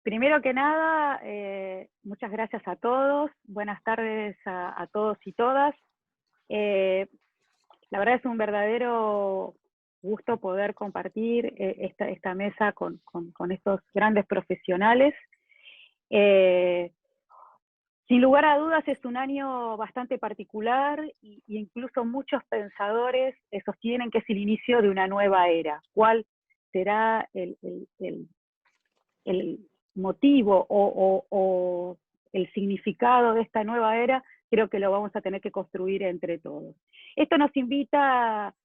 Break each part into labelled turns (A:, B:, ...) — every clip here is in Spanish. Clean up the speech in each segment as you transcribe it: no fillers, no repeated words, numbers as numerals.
A: Primero que nada, muchas gracias a todos. Buenas tardes a todos y todas. La verdad es un verdadero gusto poder compartir esta mesa con estos grandes profesionales. Sin lugar a dudas es un año bastante particular e incluso muchos pensadores sostienen que es el inicio de una nueva era. ¿Cuál será el motivo o el significado de esta nueva era? Creo que lo vamos a tener que construir entre todos. Esto nos invita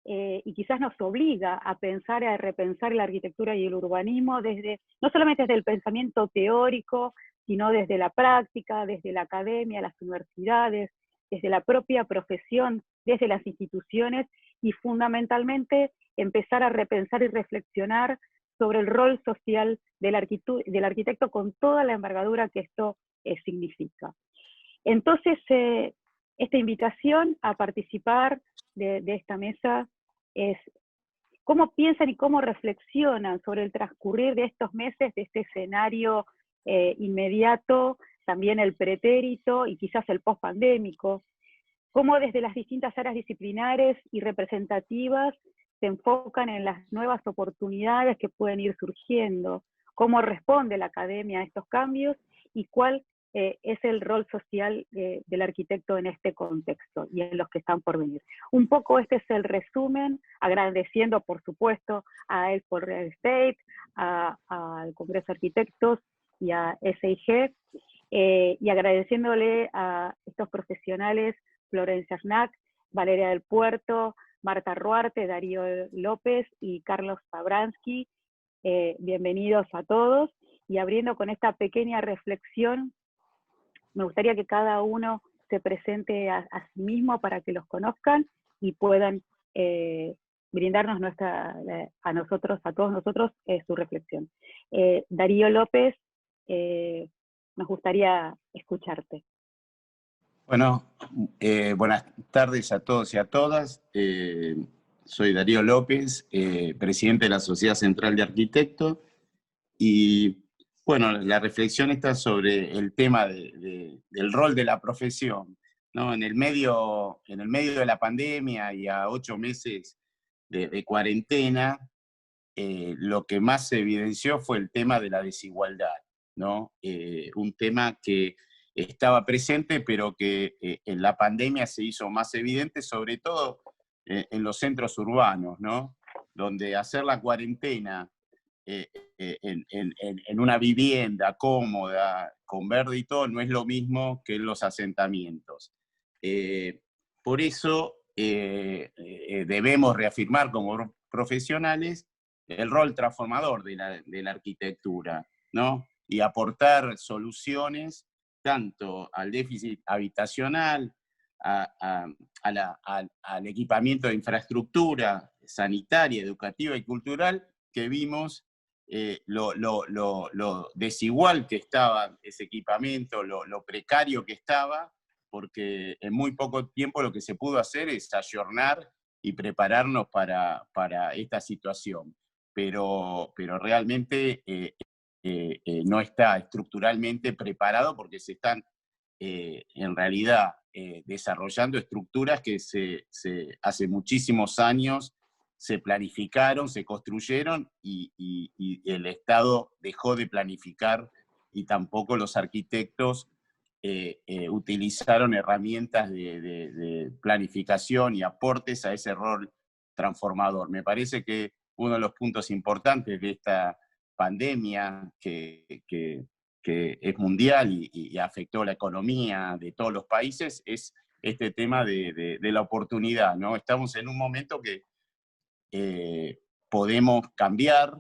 A: y quizás nos obliga a pensar, a repensar la arquitectura y el urbanismo no solamente desde el pensamiento teórico, sino desde la práctica, desde la academia, las universidades, desde la propia profesión, desde las instituciones, y fundamentalmente empezar a repensar y reflexionar sobre el rol social del arquitecto con toda la envergadura que esto significa. Entonces, esta invitación a participar de esta mesa es cómo piensan y cómo reflexionan sobre el transcurrir de estos meses, de este escenario inmediato, también el pretérito y quizás el post-pandémico, cómo desde las distintas áreas disciplinares y representativas se enfocan en las nuevas oportunidades que pueden ir surgiendo, cómo responde la academia a estos cambios y cuál es el rol social del arquitecto en este contexto y en los que están por venir. Un poco este es el resumen, agradeciendo por supuesto a Elfo Real Estate, al Congreso de Arquitectos y a SIG, y agradeciéndole a estos profesionales, Florencia Schnack, Valeria del Puerto, Marta Ruarte, Darío López y Carlos Fabransky. Bienvenidos a todos, y abriendo con esta pequeña reflexión, me gustaría que cada uno se presente a sí mismo para que los conozcan y puedan brindarnos a todos nosotros, su reflexión. Darío López, nos gustaría escucharte.
B: Bueno, buenas tardes a todos y a todas. Soy Darío López, presidente de la Sociedad Central de Arquitectos, y bueno, la reflexión está sobre el tema del rol de la profesión, ¿no? En el medio de la pandemia y a 8 meses de cuarentena, lo que más se evidenció fue el tema de la desigualdad, ¿no? Un tema que estaba presente, pero que en la pandemia se hizo más evidente, sobre todo en los centros urbanos, ¿no? Donde hacer la cuarentena en una vivienda cómoda, con verde y todo, no es lo mismo que en los asentamientos. Por eso debemos reafirmar como profesionales el rol transformador de la arquitectura, ¿no? Y aportar soluciones tanto al déficit habitacional, al equipamiento de infraestructura sanitaria, educativa y cultural, que vimos lo desigual que estaba ese equipamiento, lo precario que estaba, porque en muy poco tiempo lo que se pudo hacer es ayornar y prepararnos para esta situación. Pero realmente no está estructuralmente preparado, porque se están en realidad desarrollando estructuras que hace muchísimos años se planificaron, se construyeron y el Estado dejó de planificar, y tampoco los arquitectos utilizaron herramientas de planificación y aportes a ese rol transformador. Me parece que uno de los puntos importantes de esta pandemia que es mundial y afectó la economía de todos los países es este tema de la oportunidad, ¿no? Estamos en un momento que podemos cambiar,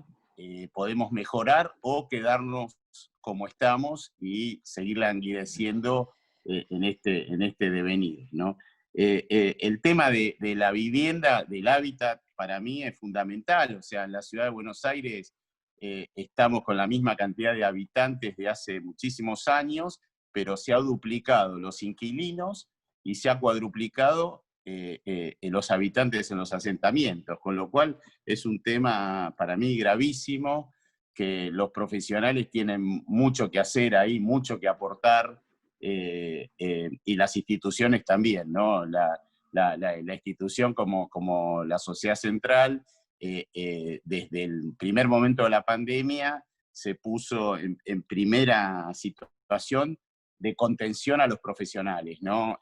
B: podemos mejorar o quedarnos como estamos y seguir languideciendo en este devenir, ¿no? El tema de la vivienda, del hábitat, para mí es fundamental. O sea, en la ciudad de Buenos Aires estamos con la misma cantidad de habitantes de hace muchísimos años, pero se ha duplicado los inquilinos y se ha cuadruplicado los habitantes en los asentamientos, con lo cual es un tema para mí gravísimo, que los profesionales tienen mucho que hacer ahí, mucho que aportar, y las instituciones también, ¿no? La institución como la sociedad central, desde el primer momento de la pandemia, se puso en primera situación de contención a los profesionales, ¿no?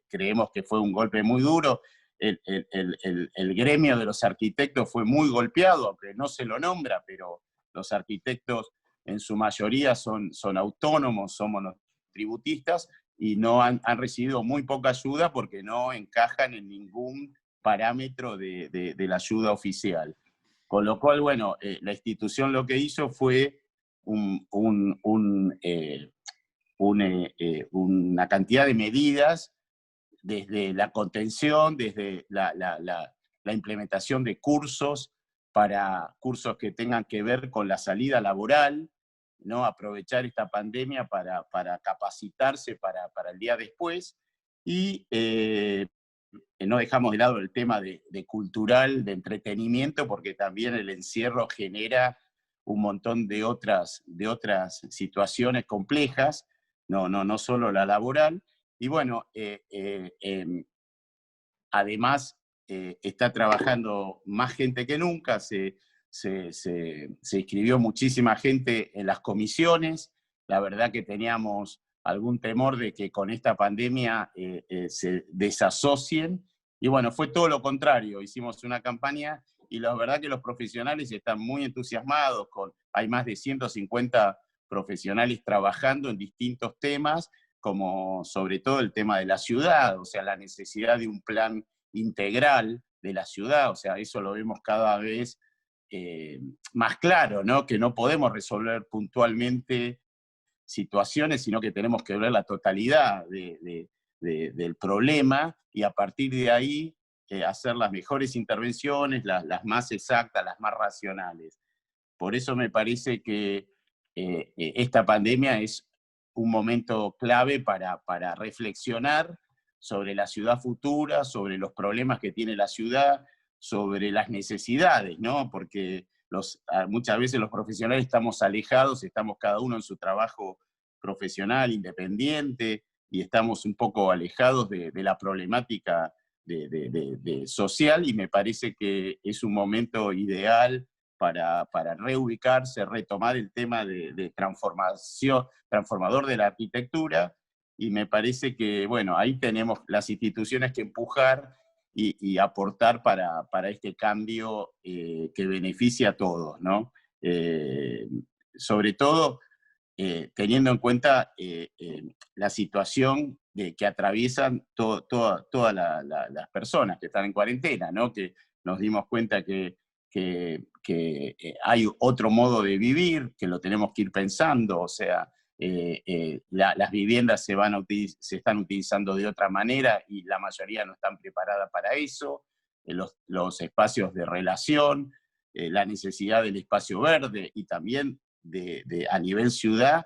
B: Creemos que fue un golpe muy duro. El gremio de los arquitectos fue muy golpeado, aunque no se lo nombra, pero los arquitectos en su mayoría son autónomos, somos los tributistas, y no han recibido muy poca ayuda porque no encajan en ningún parámetro de la ayuda oficial. Con lo cual, bueno, la institución lo que hizo fue una cantidad de medidas, desde la contención, desde la implementación de cursos, para cursos que tengan que ver con la salida laboral, ¿no? Aprovechar esta pandemia para capacitarse para el día después, y no dejamos de lado el tema de cultural, de entretenimiento, porque también el encierro genera un montón de otras situaciones complejas, no solo la laboral. Y bueno, además está trabajando más gente que nunca, se inscribió muchísima gente en las comisiones. La verdad que teníamos algún temor de que con esta pandemia se desasocien, y bueno, fue todo lo contrario. Hicimos una campaña y la verdad que los profesionales están muy entusiasmados, hay más de 150 profesionales trabajando en distintos temas, como sobre todo el tema de la ciudad, o sea, la necesidad de un plan integral de la ciudad, o sea, eso lo vemos cada vez más claro, ¿no? Que no podemos resolver puntualmente situaciones, sino que tenemos que ver la totalidad del problema, y a partir de ahí hacer las mejores intervenciones, las más exactas, las más racionales. Por eso me parece que esta pandemia es un momento clave para reflexionar sobre la ciudad futura, sobre los problemas que tiene la ciudad, sobre las necesidades, ¿no? Porque muchas veces los profesionales estamos alejados, estamos cada uno en su trabajo profesional, independiente, y estamos un poco alejados de la problemática social, y me parece que es un momento ideal para reubicarse, retomar el tema de transformador de la arquitectura, y me parece que, bueno, ahí tenemos las instituciones que empujar y aportar para este cambio que beneficia a todos, ¿no? Sobre todo teniendo en cuenta la situación que atraviesan todas las personas que están en cuarentena, ¿no? Que nos dimos cuenta que hay otro modo de vivir, que lo tenemos que ir pensando, o sea, las viviendas se están utilizando de otra manera y la mayoría no están preparadas para eso, los espacios de relación, la necesidad del espacio verde, y también a nivel ciudad,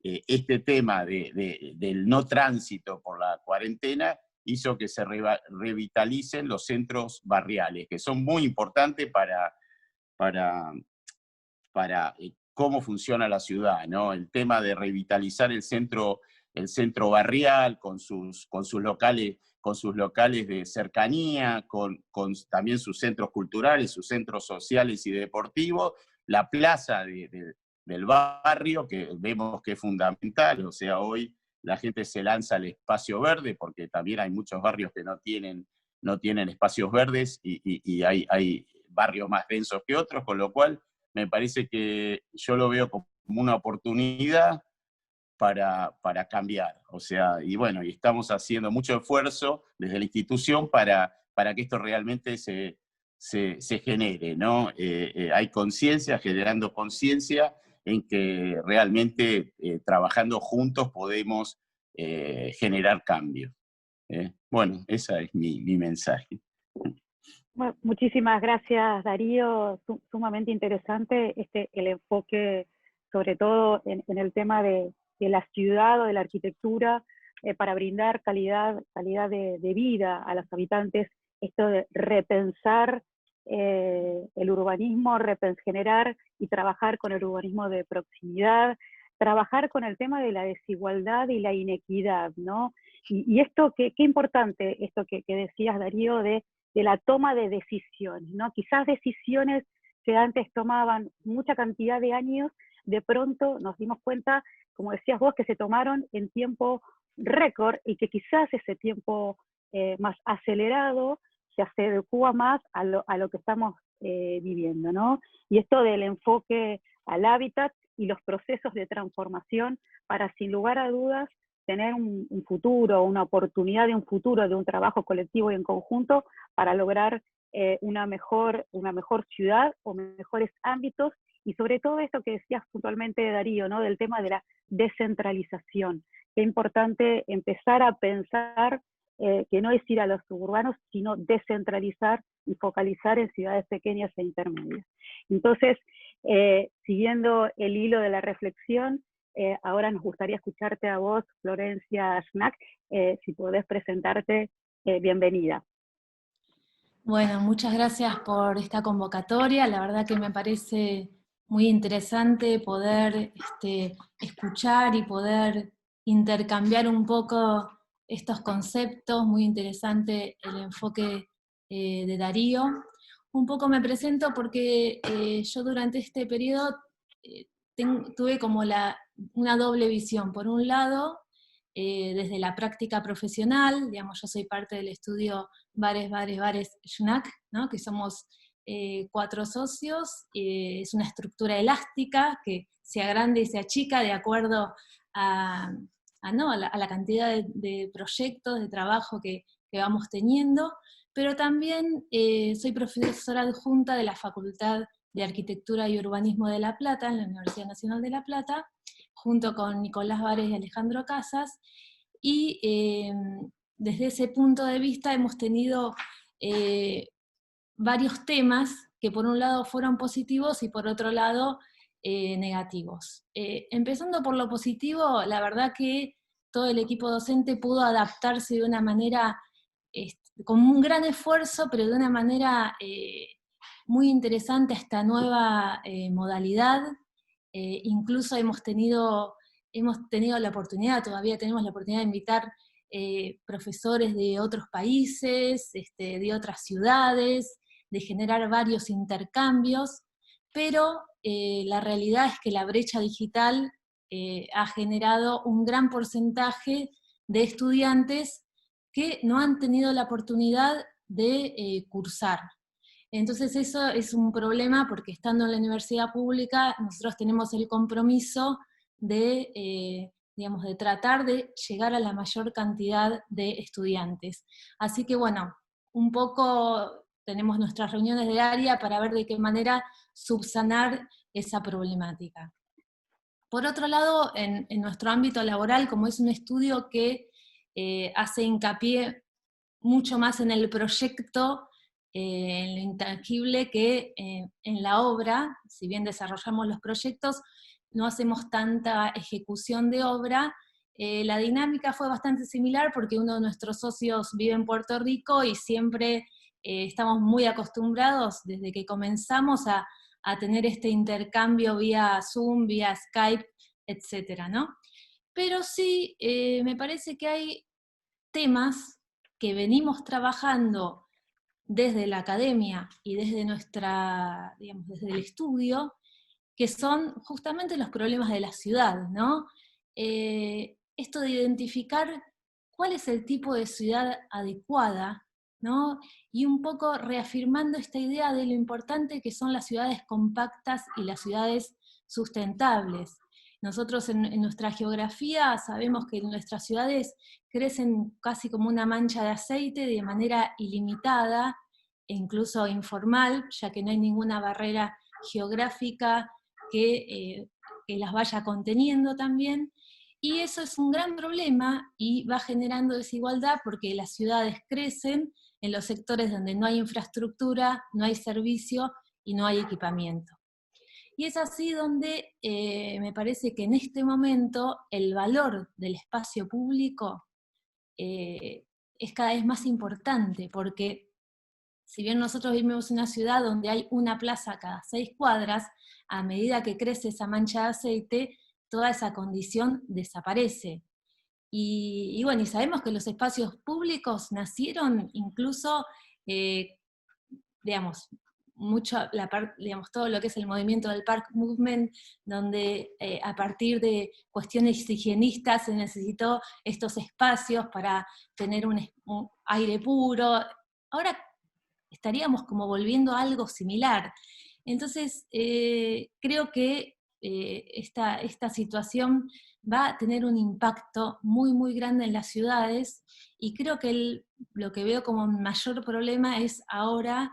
B: este tema del no tránsito por la cuarentena hizo que se revitalicen los centros barriales, que son muy importantes para cómo funciona la ciudad, ¿no? El tema de revitalizar el centro barrial con sus locales de cercanía, con también sus centros culturales, sus centros sociales y deportivos, la plaza del barrio, que vemos que es fundamental, o sea, hoy la gente se lanza al espacio verde, porque también hay muchos barrios que no tienen espacios verdes, y hay barrios más densos que otros, con lo cual me parece que yo lo veo como una oportunidad para cambiar. O sea, y bueno, y estamos haciendo mucho esfuerzo desde la institución para que esto realmente se genere, ¿no? Hay conciencia, generando conciencia en que realmente trabajando juntos podemos generar cambios. Bueno, ese es mi mensaje.
A: Bueno, muchísimas gracias, Darío. Sumamente interesante el enfoque, sobre todo en el tema de la ciudad o de la arquitectura, para brindar calidad de vida a los habitantes, esto de repensar el urbanismo, generar y trabajar con el urbanismo de proximidad, trabajar con el tema de la desigualdad y la inequidad, ¿no? Y esto, qué importante, esto que decías, Darío, de la toma de decisiones, ¿no? Quizás decisiones que antes tomaban mucha cantidad de años, de pronto nos dimos cuenta, como decías vos, que se tomaron en tiempo récord y que quizás ese tiempo más acelerado se adecua más a lo que estamos viviendo, ¿no? Y esto del enfoque al hábitat y los procesos de transformación para, sin lugar a dudas, tener un futuro, una oportunidad de un futuro, de un trabajo colectivo y en conjunto para lograr una mejor ciudad o mejores ámbitos, y sobre todo esto que decías puntualmente, Darío, ¿no? Del tema de la descentralización. Qué importante empezar a pensar que no es ir a los suburbanos, sino descentralizar y focalizar en ciudades pequeñas e intermedias. Entonces, siguiendo el hilo de la reflexión, ahora nos gustaría escucharte a vos, Florencia Schnack, si podés presentarte, bienvenida.
C: Bueno, muchas gracias por esta convocatoria, la verdad que me parece muy interesante poder escuchar y poder intercambiar un poco estos conceptos, muy interesante el enfoque de Darío. Un poco me presento porque yo durante este periodo tuve como una doble visión. Por un lado, desde la práctica profesional, digamos, yo soy parte del estudio Bares Schnack, ¿no? Que somos 4 socios, es una estructura elástica que se agranda y se achica de acuerdo a la cantidad de proyectos, de trabajo que vamos teniendo, pero también soy profesora adjunta de la Facultad de Arquitectura y Urbanismo de La Plata, en la Universidad Nacional de La Plata, junto con Nicolás Vares y Alejandro Casas, y desde ese punto de vista hemos tenido varios temas que por un lado fueron positivos y por otro lado negativos. Empezando por lo positivo, la verdad que todo el equipo docente pudo adaptarse de una manera, con un gran esfuerzo, pero de una manera muy interesante a esta nueva modalidad. Incluso hemos tenido la oportunidad, todavía tenemos la oportunidad de invitar profesores de otros países, de otras ciudades, de generar varios intercambios, pero la realidad es que la brecha digital ha generado un gran porcentaje de estudiantes que no han tenido la oportunidad de cursar. Entonces eso es un problema porque estando en la universidad pública nosotros tenemos el compromiso de, digamos, de tratar de llegar a la mayor cantidad de estudiantes. Así que bueno, un poco tenemos nuestras reuniones de área para ver de qué manera subsanar esa problemática. Por otro lado, en nuestro ámbito laboral, como es un estudio que hace hincapié mucho más en el proyecto, en lo intangible, que en la obra, si bien desarrollamos los proyectos, no hacemos tanta ejecución de obra. La dinámica fue bastante similar porque uno de nuestros socios vive en Puerto Rico y siempre estamos muy acostumbrados desde que comenzamos a tener este intercambio vía Zoom, vía Skype, etcétera, ¿no? Pero sí, me parece que hay temas que venimos trabajando desde la academia y desde digamos, desde el estudio, que son justamente los problemas de la ciudad, ¿no? Esto de identificar cuál es el tipo de ciudad adecuada, ¿no? Y un poco reafirmando esta idea de lo importante que son las ciudades compactas y las ciudades sustentables. Nosotros en nuestra geografía sabemos que nuestras ciudades crecen casi como una mancha de aceite de manera ilimitada e incluso informal, ya que no hay ninguna barrera geográfica que las vaya conteniendo también, y eso es un gran problema y va generando desigualdad porque las ciudades crecen en los sectores donde no hay infraestructura, no hay servicio y no hay equipamiento. Y es así donde me parece que en este momento el valor del espacio público es cada vez más importante, porque si bien nosotros vivimos en una ciudad donde hay una plaza cada 6 cuadras, a medida que crece esa mancha de aceite, toda esa condición desaparece. Y bueno, y sabemos que los espacios públicos nacieron incluso, digamos, digamos, todo lo que es el movimiento del Park Movement, donde a partir de cuestiones higienistas se necesitó estos espacios para tener un aire puro. Ahora estaríamos como volviendo a algo similar. Entonces, creo que esta situación va a tener un impacto muy, muy grande en las ciudades, y creo que lo que veo como mayor problema es ahora,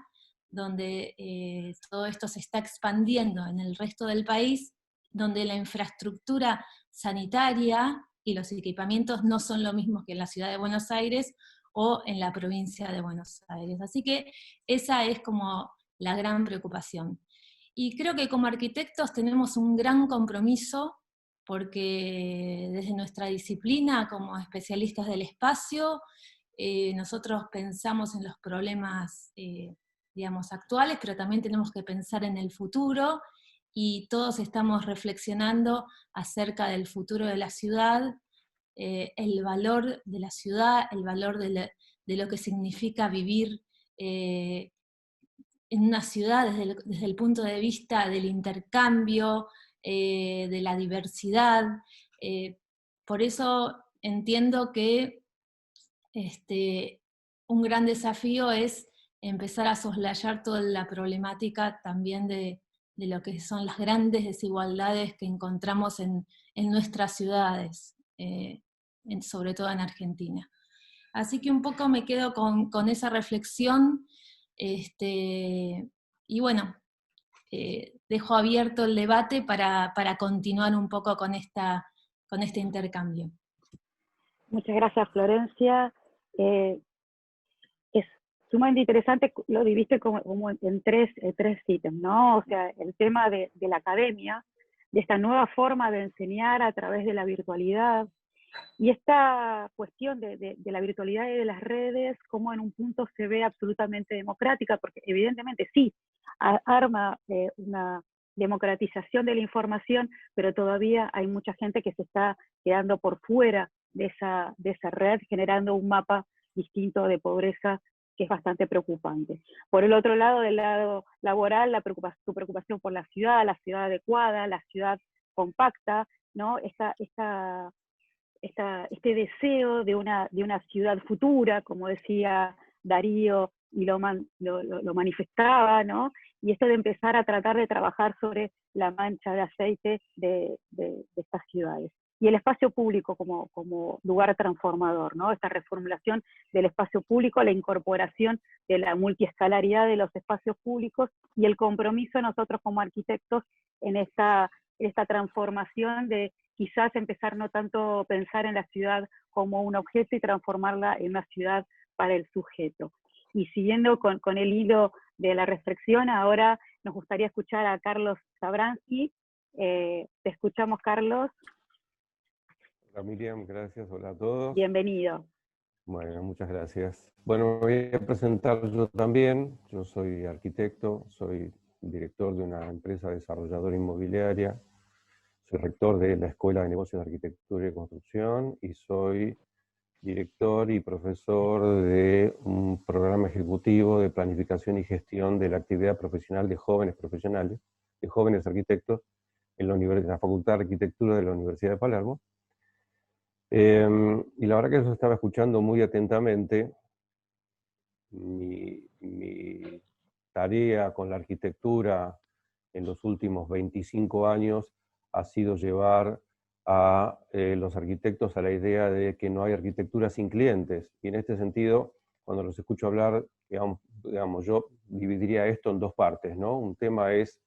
C: donde todo esto se está expandiendo en el resto del país, donde la infraestructura sanitaria y los equipamientos no son lo mismo que en la ciudad de Buenos Aires o en la provincia de Buenos Aires. Así que esa es como la gran preocupación. Y creo que como arquitectos tenemos un gran compromiso, porque desde nuestra disciplina, como especialistas del espacio, nosotros pensamos en los problemas, digamos, actuales, pero también tenemos que pensar en el futuro, y todos estamos reflexionando acerca del futuro de la ciudad, el valor de la ciudad, el valor de lo que significa vivir en una ciudad desde el punto de vista del intercambio, de la diversidad. Eh, por eso entiendo que un gran desafío es empezar a soslayar toda la problemática también de lo que son las grandes desigualdades que encontramos en nuestras ciudades, sobre todo en Argentina. Así que un poco me quedo con esa reflexión, y bueno, dejo abierto el debate para continuar un poco con este intercambio.
A: Muchas gracias, Florencia. Es sumamente interesante, lo diviste como en tres ítems, ¿no? O sea, el tema de la academia, de esta nueva forma de enseñar a través de la virtualidad, y esta cuestión de la virtualidad y de las redes, como en un punto se ve absolutamente democrática, porque evidentemente sí, arma una democratización de la información, pero todavía hay mucha gente que se está quedando por fuera de esa red, generando un mapa distinto de pobreza que es bastante preocupante. Por el otro lado, del lado laboral, tu preocupación por la ciudad adecuada, la ciudad compacta, ¿no? Este deseo de una ciudad futura, como decía Darío, y lo manifestaba, ¿no? Y esto de empezar a tratar de trabajar sobre la mancha de aceite de estas ciudades. Y el espacio público como lugar transformador, ¿no? Esta reformulación del espacio público, la incorporación de la multiescalaridad de los espacios públicos y el compromiso de nosotros como arquitectos en esta transformación de quizás empezar no tanto pensar en la ciudad como un objeto y transformarla en una ciudad para el sujeto. Y siguiendo con el hilo de la reflexión, ahora nos gustaría escuchar a Carlos Zabransky. Te escuchamos, Carlos.
D: Hola Miriam, gracias, hola a todos.
A: Bienvenido.
D: Bueno, muchas gracias. Bueno, me voy a presentar yo también. Yo soy arquitecto, soy director de una empresa desarrolladora inmobiliaria, soy rector de la Escuela de Negocios de Arquitectura y Construcción y soy director y profesor de un programa ejecutivo de planificación y gestión de la actividad profesional de jóvenes profesionales, de jóvenes arquitectos, en la Facultad de Arquitectura de la Universidad de Palermo. Y la verdad que yo estaba escuchando muy atentamente. Mi tarea con la arquitectura en los últimos 25 años ha sido llevar a los arquitectos a la idea de que no hay arquitectura sin clientes. Y en este sentido, cuando los escucho hablar, digamos, yo dividiría esto en dos partes, ¿no? Un tema es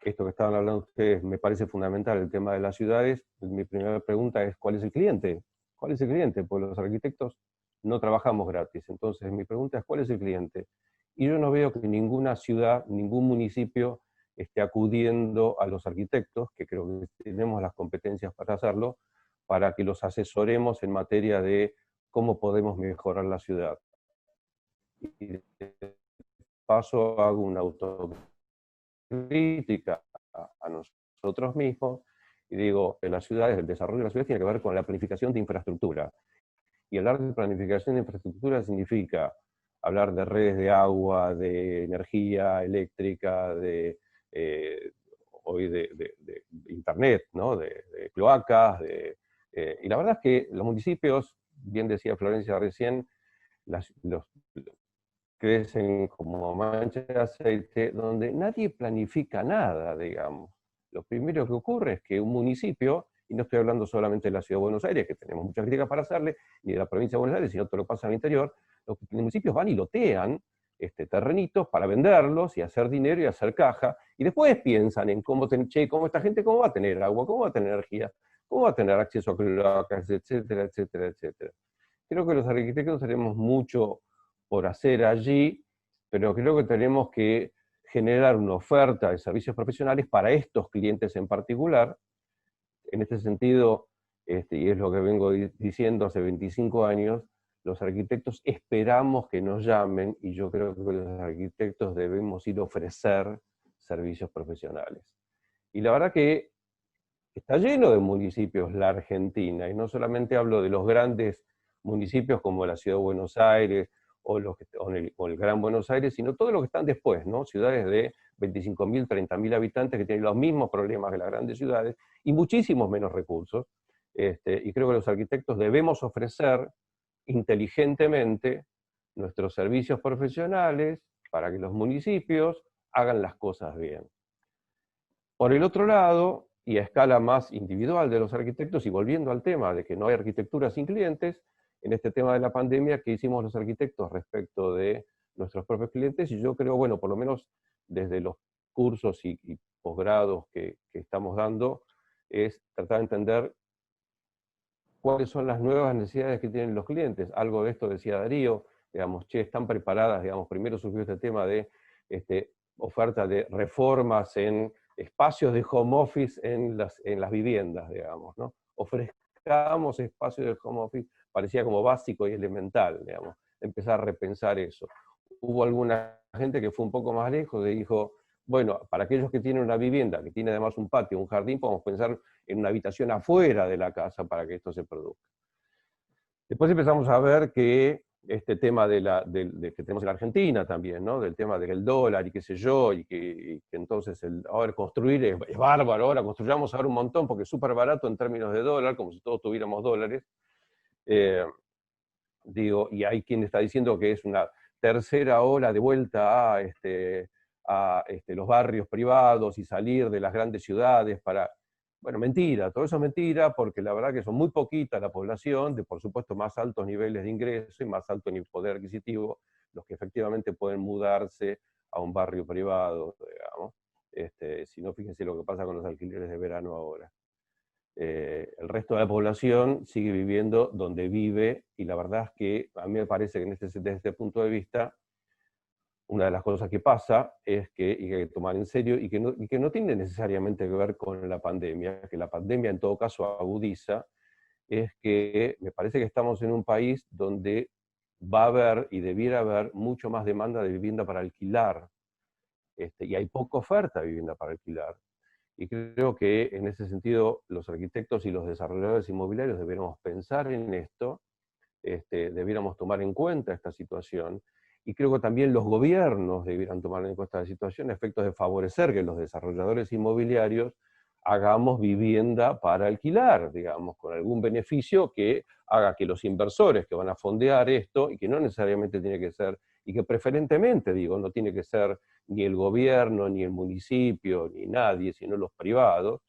D: esto que estaban hablando ustedes, me parece fundamental, el tema de las ciudades. Mi primera pregunta es, ¿cuál es el cliente? ¿Cuál es el cliente? Porque los arquitectos no trabajamos gratis. Entonces, mi pregunta es, ¿cuál es el cliente? Y yo no veo que ninguna ciudad, ningún municipio esté acudiendo a los arquitectos, que creo que tenemos las competencias para hacerlo, para que los asesoremos en materia de cómo podemos mejorar la ciudad. Y paso hago una autocrítica a nosotros mismos y digo, en las ciudades, el desarrollo de las ciudades tiene que ver con la planificación de infraestructura. Y hablar de planificación de infraestructura significa hablar de redes de agua, de energía eléctrica, hoy de internet, ¿no? de cloacas, y la verdad es que los municipios, bien decía Florencia recién, los crecen como manchas de aceite, donde nadie planifica nada, digamos. Lo primero que ocurre es que un municipio, y no estoy hablando solamente de la Ciudad de Buenos Aires, que tenemos muchas críticas para hacerle, ni de la provincia de Buenos Aires, sino todo lo que pasa en el interior, los municipios van y lotean terrenitos para venderlos y hacer dinero y hacer caja, y después piensan en cómo esta gente cómo va a tener agua, cómo va a tener energía, cómo va a tener acceso a cloacas, etcétera, etcétera, etcétera. Creo que los arquitectos tenemos mucho por hacer allí, pero creo que tenemos que generar una oferta de servicios profesionales para estos clientes en particular. En este sentido, y es lo que vengo diciendo hace 25 años, los arquitectos esperamos que nos llamen, y yo creo que los arquitectos debemos ir a ofrecer servicios profesionales. Y la verdad que está lleno de municipios la Argentina, y no solamente hablo de los grandes municipios como la Ciudad de Buenos Aires, o el Gran Buenos Aires, sino todos los que están después, ¿no? Ciudades de 25.000, 30.000 habitantes que tienen los mismos problemas que las grandes ciudades, y muchísimos menos recursos, y creo que los arquitectos debemos ofrecer inteligentemente nuestros servicios profesionales para que los municipios hagan las cosas bien. Por el otro lado, y a escala más individual de los arquitectos, y volviendo al tema de que no hay arquitectura sin clientes, en este tema de la pandemia, ¿qué hicimos los arquitectos respecto de nuestros propios clientes? Y yo creo, bueno, por lo menos desde los cursos y posgrados que estamos dando, es tratar de entender cuáles son las nuevas necesidades que tienen los clientes. Algo de esto decía Darío, digamos, están preparadas, digamos, primero surgió este tema de oferta de reformas en espacios de home office en las viviendas, digamos, ¿no? Ofrezcamos espacios de home office, parecía como básico y elemental, digamos, empezar a repensar eso. Hubo alguna gente que fue un poco más lejos y dijo, bueno, para aquellos que tienen una vivienda, que tiene además un patio, un jardín, podemos pensar en una habitación afuera de la casa para que esto se produzca. Después empezamos a ver que este tema que tenemos en la Argentina también, ¿no? Del tema del dólar y qué sé yo, y que entonces ahora construir es bárbaro, ahora construyamos ahora un montón porque es súper barato en términos de dólar, como si todos tuviéramos dólares. Y hay quien está diciendo que es una tercera ola de vuelta a los barrios privados y salir de las grandes ciudades para... Bueno, mentira, todo eso es mentira, porque la verdad que son muy poquitas la población, de por supuesto más altos niveles de ingreso y más alto poder adquisitivo, los que efectivamente pueden mudarse a un barrio privado, digamos. Si no, fíjense lo que pasa con los alquileres de verano ahora. El resto de la población sigue viviendo donde vive, y la verdad es que a mí me parece que desde este punto de vista, una de las cosas que pasa es que hay que tomar en serio y que no tiene necesariamente que ver con la pandemia, que la pandemia en todo caso agudiza, es que me parece que estamos en un país donde va a haber y debiera haber mucho más demanda de vivienda para alquilar, y hay poca oferta de vivienda para alquilar. Y creo que en ese sentido los arquitectos y los desarrolladores inmobiliarios debiéramos pensar en esto, debiéramos tomar en cuenta esta situación, y creo que también los gobiernos debieran tomar en cuenta esta situación a efectos de favorecer que los desarrolladores inmobiliarios hagamos vivienda para alquilar, digamos, con algún beneficio que haga que los inversores que van a fondear esto, y que no necesariamente tiene que ser, y que preferentemente, digo, no tiene que ser ni el gobierno, ni el municipio, ni nadie, sino los privados,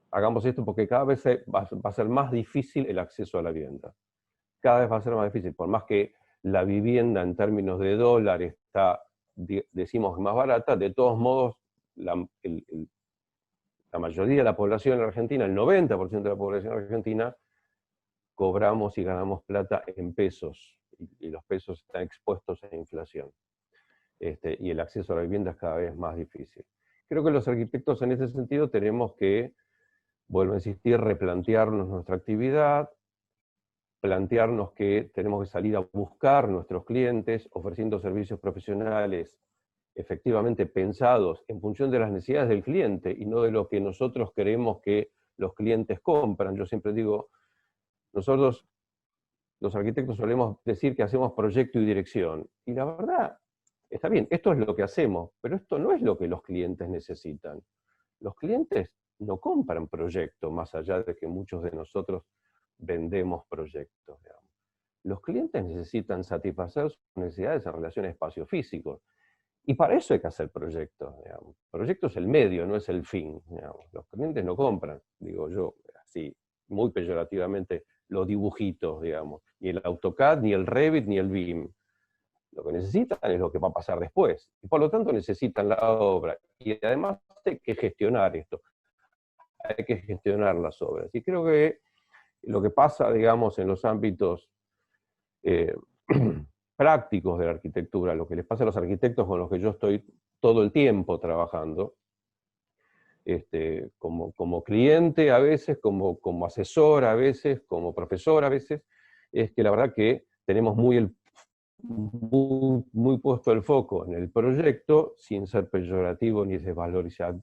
D: hagamos esto porque cada vez va a ser más difícil el acceso a la vivienda. Cada vez va a ser más difícil, por más que la vivienda en términos de dólar está, decimos, más barata, de todos modos, la mayoría de la población argentina, el 90% de la población argentina, cobramos y ganamos plata en pesos, y los pesos están expuestos a inflación. Y el acceso a la vivienda es cada vez más difícil. Creo que los arquitectos en ese sentido tenemos que, vuelvo a insistir, replantearnos nuestra actividad, plantearnos que tenemos que salir a buscar nuestros clientes, ofreciendo servicios profesionales efectivamente pensados en función de las necesidades del cliente y no de lo que nosotros queremos que los clientes compran. Yo siempre digo, nosotros los arquitectos solemos decir que hacemos proyecto y dirección. Y la verdad, está bien, esto es lo que hacemos, pero esto no es lo que los clientes necesitan. Los clientes no compran proyectos, más allá de que muchos de nosotros vendemos proyectos, digamos. Los clientes necesitan satisfacer sus necesidades en relación a espacios físicos. Y para eso hay que hacer proyectos, digamos. Proyecto es el medio, no es el fin, digamos. Los clientes no compran, digo yo, así, muy peyorativamente, los dibujitos, digamos. Ni el AutoCAD, ni el Revit, ni el BIM. Lo que necesitan es lo que va a pasar después. Y por lo tanto necesitan la obra. Y además hay que gestionar esto. Hay que gestionar las obras. Y creo que lo que pasa, digamos, en los ámbitos prácticos de la arquitectura, lo que les pasa a los arquitectos con los que yo estoy todo el tiempo trabajando, como cliente a veces, como asesor a veces, como profesor a veces, es que la verdad que tenemos muy puesto el foco en el proyecto, sin ser peyorativo ni desvalorizar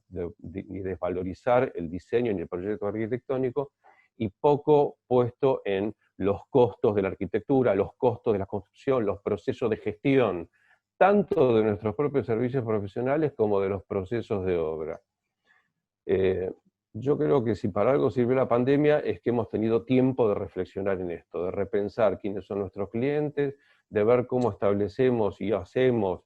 D: el diseño ni el proyecto arquitectónico, y poco puesto en los costos de la arquitectura, los costos de la construcción, los procesos de gestión, tanto de nuestros propios servicios profesionales como de los procesos de obra. Yo creo que si para algo sirvió la pandemia es que hemos tenido tiempo de reflexionar en esto, de repensar quiénes son nuestros clientes, de ver cómo establecemos y hacemos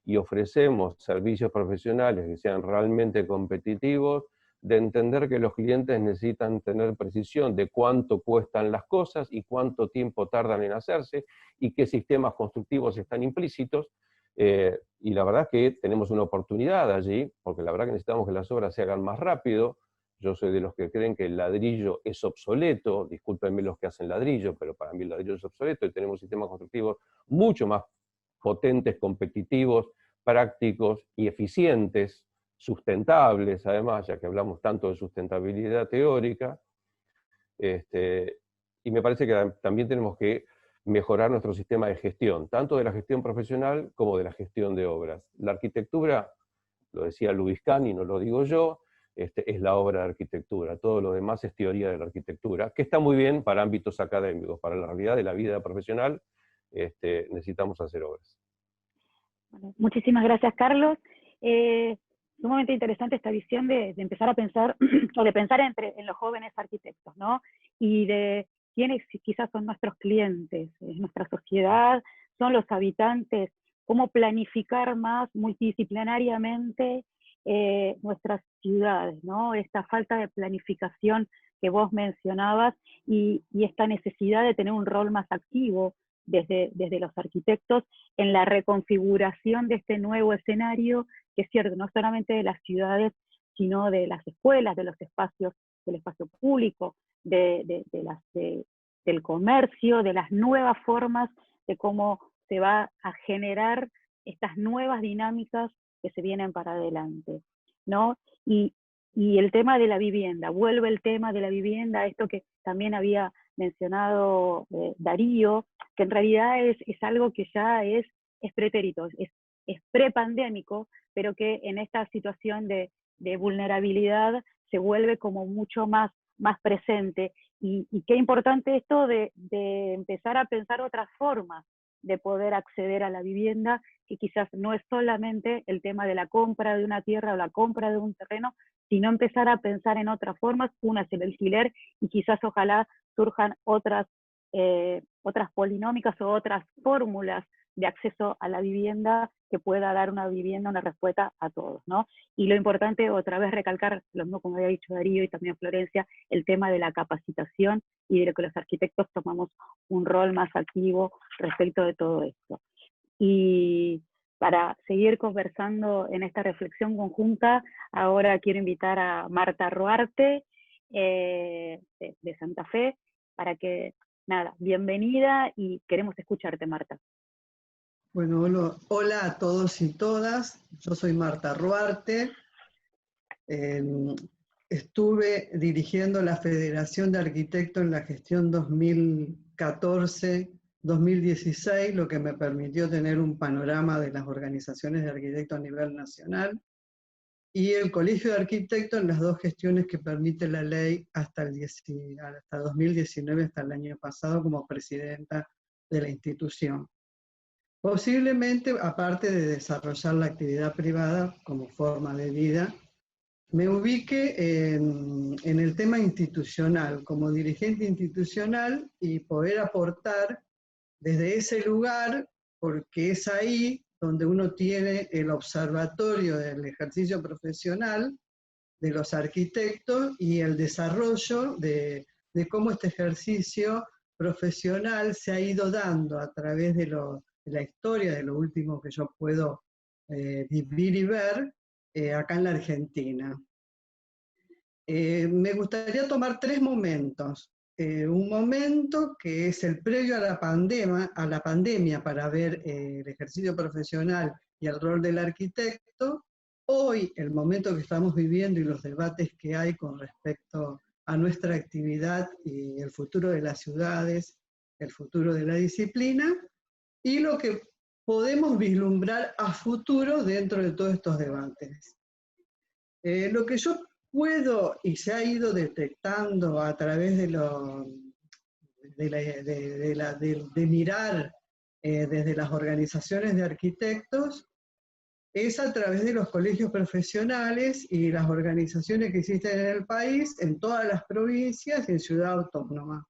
D: y ofrecemos servicios profesionales que sean realmente competitivos, de entender que los clientes necesitan tener precisión de cuánto cuestan las cosas y cuánto tiempo tardan en hacerse, y qué sistemas constructivos están implícitos, y la verdad es que tenemos una oportunidad allí, porque la verdad que necesitamos que las obras se hagan más rápido. Yo soy de los que creen que el ladrillo es obsoleto, discúlpenme los que hacen ladrillo, pero para mí el ladrillo es obsoleto, y tenemos sistemas constructivos mucho más potentes, competitivos, prácticos y eficientes, sustentables, además, ya que hablamos tanto de sustentabilidad teórica, y me parece que también tenemos que mejorar nuestro sistema de gestión, tanto de la gestión profesional como de la gestión de obras. La arquitectura, lo decía Luis Cani, no lo digo yo, es la obra de arquitectura, todo lo demás es teoría de la arquitectura, que está muy bien para ámbitos académicos, para la realidad de la vida profesional, necesitamos hacer obras.
A: Bueno, muchísimas gracias, Carlos. Sumamente interesante esta visión de empezar a pensar, o de pensar en los jóvenes arquitectos, ¿no? Y de quiénes quizás son nuestros clientes, nuestra sociedad, son los habitantes, cómo planificar más multidisciplinariamente nuestras ciudades, ¿no? Esta falta de planificación que vos mencionabas y esta necesidad de tener un rol más activo desde los arquitectos en la reconfiguración de este nuevo escenario, que es cierto, no solamente de las ciudades, sino de las escuelas, de los espacios, del espacio público, del comercio, de las nuevas formas de cómo se va a generar estas nuevas dinámicas que se vienen para adelante, ¿no? Y el tema de la vivienda, vuelve el tema de la vivienda, esto que también había mencionado Darío, que en realidad es algo que ya es pretérito, es prepandémico, pero que en esta situación de vulnerabilidad se vuelve como mucho más presente. Y qué importante esto de empezar a pensar otras formas de poder acceder a la vivienda, que quizás no es solamente el tema de la compra de una tierra o la compra de un terreno, sino empezar a pensar en otras formas. Una es el alquiler, y quizás ojalá surjan otras polinómicas o otras fórmulas de acceso a la vivienda que pueda dar una vivienda, una respuesta a todos, ¿no? Y lo importante, otra vez recalcar, lo mismo como había dicho Darío y también Florencia, el tema de la capacitación y de lo que los arquitectos tomamos un rol más activo respecto de todo esto. Y para seguir conversando en esta reflexión conjunta, ahora quiero invitar a Marta Ruarte, de Santa Fe, para que, nada, bienvenida y queremos escucharte, Marta.
E: Bueno, hola a todos y todas, yo soy Marta Ruarte, estuve dirigiendo la Federación de Arquitectos en la gestión 2014 2014-2016, lo que me permitió tener un panorama de las organizaciones de arquitectos a nivel nacional, y el Colegio de Arquitectos en las dos gestiones que permite la ley hasta 2019, hasta el año pasado, como presidenta de la institución. Posiblemente, aparte de desarrollar la actividad privada como forma de vida, me ubique en el tema institucional, como dirigente institucional, y poder aportar desde ese lugar, porque es ahí donde uno tiene el observatorio del ejercicio profesional de los arquitectos y el desarrollo de cómo este ejercicio profesional se ha ido dando a través de la historia, de lo último que yo puedo vivir y ver acá en la Argentina. Me gustaría tomar tres momentos. Un momento que es el previo a la pandemia para ver el ejercicio profesional y el rol del arquitecto. Hoy, el momento que estamos viviendo y los debates que hay con respecto a nuestra actividad y el futuro de las ciudades, el futuro de la disciplina, y lo que podemos vislumbrar a futuro dentro de todos estos debates. Lo que yo puedo y se ha ido detectando a través de mirar desde las organizaciones de arquitectos es a través de los colegios profesionales y las organizaciones que existen en el país, en todas las provincias y en Ciudad Autónoma.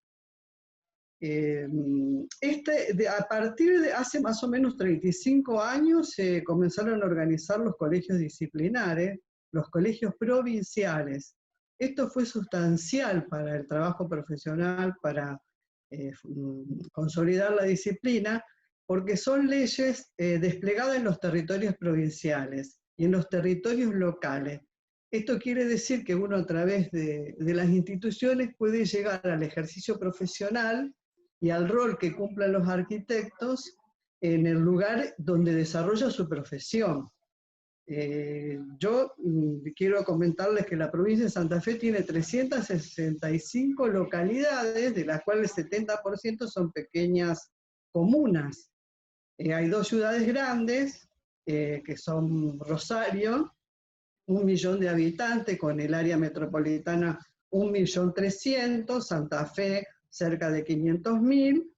E: A partir de hace más o menos 35 años se comenzaron a organizar los colegios disciplinares, los colegios provinciales. Esto fue sustancial para el trabajo profesional, para consolidar la disciplina, porque son leyes desplegadas en los territorios provinciales y en los territorios locales. Esto quiere decir que uno a través de las instituciones puede llegar al ejercicio profesional y al rol que cumplen los arquitectos en el lugar donde desarrolla su profesión. Yo quiero comentarles que la provincia de Santa Fe tiene 365 localidades, de las cuales el 70% son pequeñas comunas. Hay dos ciudades grandes, que son Rosario, 1 millón de habitantes, con el área metropolitana 1.300.000, Santa Fe cerca de 500.000,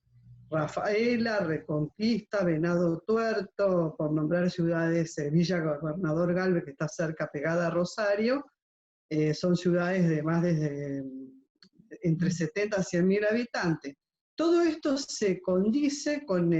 E: Rafaela, Reconquista, Venado Tuerto, por nombrar ciudades, Villa Gobernador Galvez, que está cerca, pegada a Rosario, son ciudades de más de entre 70 a 100.000 habitantes. Todo esto se condice con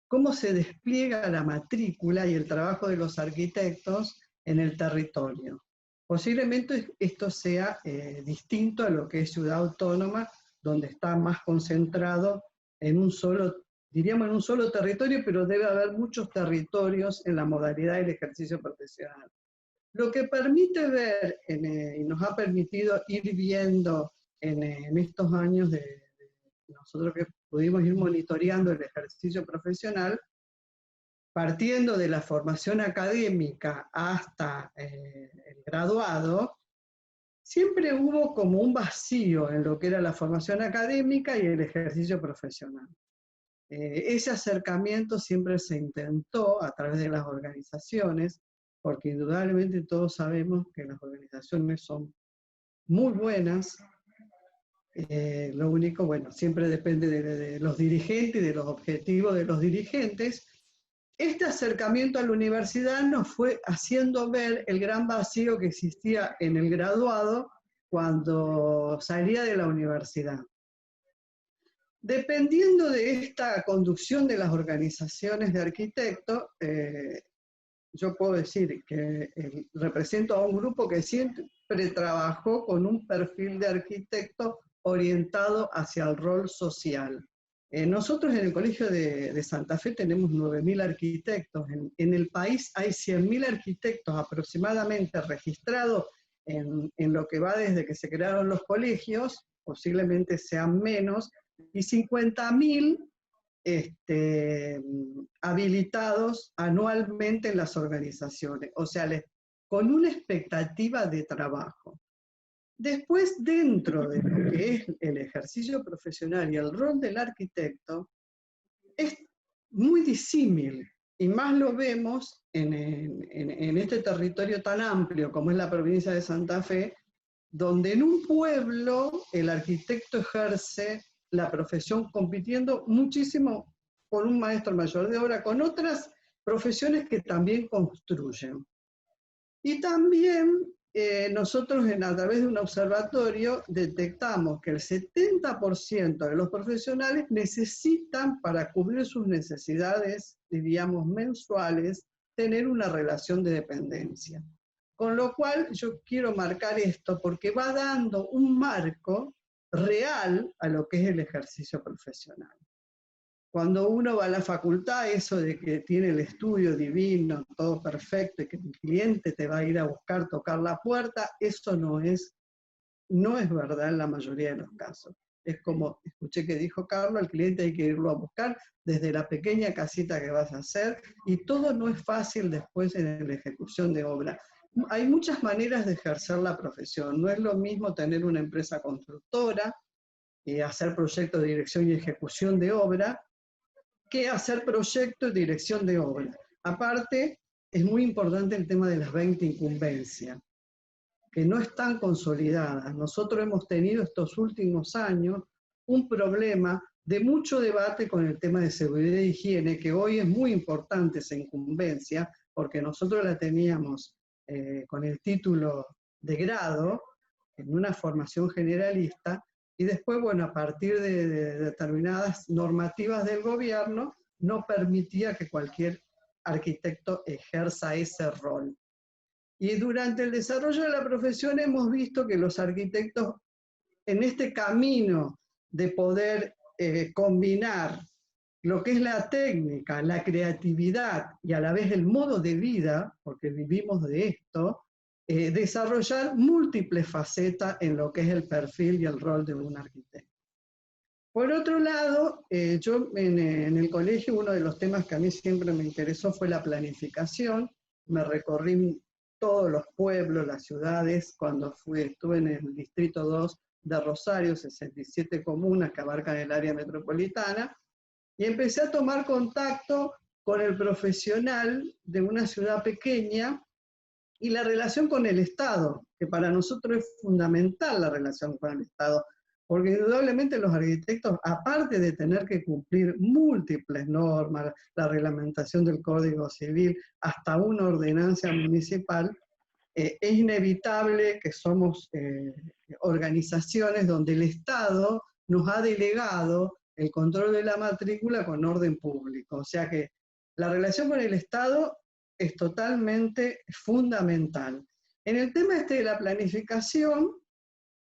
E: cómo se despliega la matrícula y el trabajo de los arquitectos en el territorio. Posiblemente esto sea distinto a lo que es Ciudad Autónoma, donde está más concentrado en un solo, diríamos en un solo territorio, pero debe haber muchos territorios en la modalidad del ejercicio profesional. Lo que permite ver, y nos ha permitido ir viendo en estos años de nosotros que pudimos ir monitoreando el ejercicio profesional, partiendo de la formación académica hasta el graduado, siempre hubo como un vacío en lo que era la formación académica y el ejercicio profesional. Ese acercamiento siempre se intentó a través de las organizaciones, porque indudablemente todos sabemos que las organizaciones son muy buenas. Lo único, bueno, siempre depende de los dirigentes y de los objetivos de los dirigentes. Este acercamiento a la universidad nos fue haciendo ver el gran vacío que existía en el graduado cuando salía de la universidad. Dependiendo de esta conducción de las organizaciones de arquitectos, yo puedo decir que represento a un grupo que siempre trabajó con un perfil de arquitecto orientado hacia el rol social. Nosotros en el Colegio de Santa Fe tenemos 9.000 arquitectos. En el país hay 100.000 arquitectos aproximadamente registrados en lo que va desde que se crearon los colegios, posiblemente sean menos, y 50.000 habilitados anualmente en las organizaciones, o sea, con una expectativa de trabajo. Después, dentro de lo que es el ejercicio profesional y el rol del arquitecto, es muy disímil, y más lo vemos en este territorio tan amplio como es la provincia de Santa Fe, donde en un pueblo el arquitecto ejerce la profesión compitiendo muchísimo con un maestro mayor de obra, con otras profesiones que también construyen. Y también nosotros a través de un observatorio detectamos que el 70% de los profesionales necesitan, para cubrir sus necesidades, diríamos, mensuales, tener una relación de dependencia. Con lo cual yo quiero marcar esto porque va dando un marco real a lo que es el ejercicio profesional. Cuando uno va a la facultad, eso de que tiene el estudio divino, todo perfecto, y que el cliente te va a ir a buscar, tocar la puerta, eso no es verdad en la mayoría de los casos. Es como escuché que dijo Carlos, al cliente hay que irlo a buscar desde la pequeña casita que vas a hacer, y todo no es fácil después en la ejecución de obra. Hay muchas maneras de ejercer la profesión. No es lo mismo tener una empresa constructora y hacer proyectos de dirección y ejecución de obra, que hacer proyectos de dirección de obra. Aparte, es muy importante el tema de las 20 incumbencias, que no están consolidadas. Nosotros hemos tenido estos últimos años un problema de mucho debate con el tema de seguridad e higiene, que hoy es muy importante esa incumbencia, porque nosotros la teníamos con el título de grado, en una formación generalista, y después, bueno, a partir de determinadas normativas del gobierno, no permitía que cualquier arquitecto ejerza ese rol. Y durante el desarrollo de la profesión hemos visto que los arquitectos, en este camino de poder combinar lo que es la técnica, la creatividad y a la vez el modo de vida, porque vivimos de esto, desarrollar múltiples facetas en lo que es el perfil y el rol de un arquitecto. Por otro lado, yo en el colegio uno de los temas que a mí siempre me interesó fue la planificación. Me recorrí todos los pueblos, las ciudades, cuando estuve en el Distrito 2 de Rosario, 67 comunas que abarcan el área metropolitana, y empecé a tomar contacto con el profesional de una ciudad pequeña y la relación con el Estado, que para nosotros es fundamental la relación con el Estado, porque indudablemente los arquitectos, aparte de tener que cumplir múltiples normas, la reglamentación del Código Civil, hasta una ordenanza municipal, es inevitable que somos organizaciones donde el Estado nos ha delegado el control de la matrícula con orden público. O sea que la relación con el Estado es totalmente fundamental. En el tema de la planificación,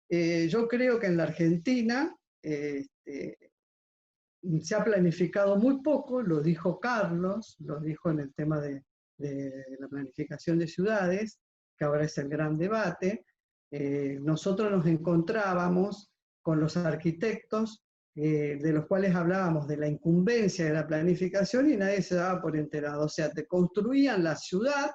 E: yo creo que en la Argentina se ha planificado muy poco, lo dijo Carlos, lo dijo en el tema de la planificación de ciudades, que ahora es el gran debate. Nosotros nos encontrábamos con los arquitectos, de los cuales hablábamos de la incumbencia de la planificación y nadie se daba por enterado. O sea, te construían la ciudad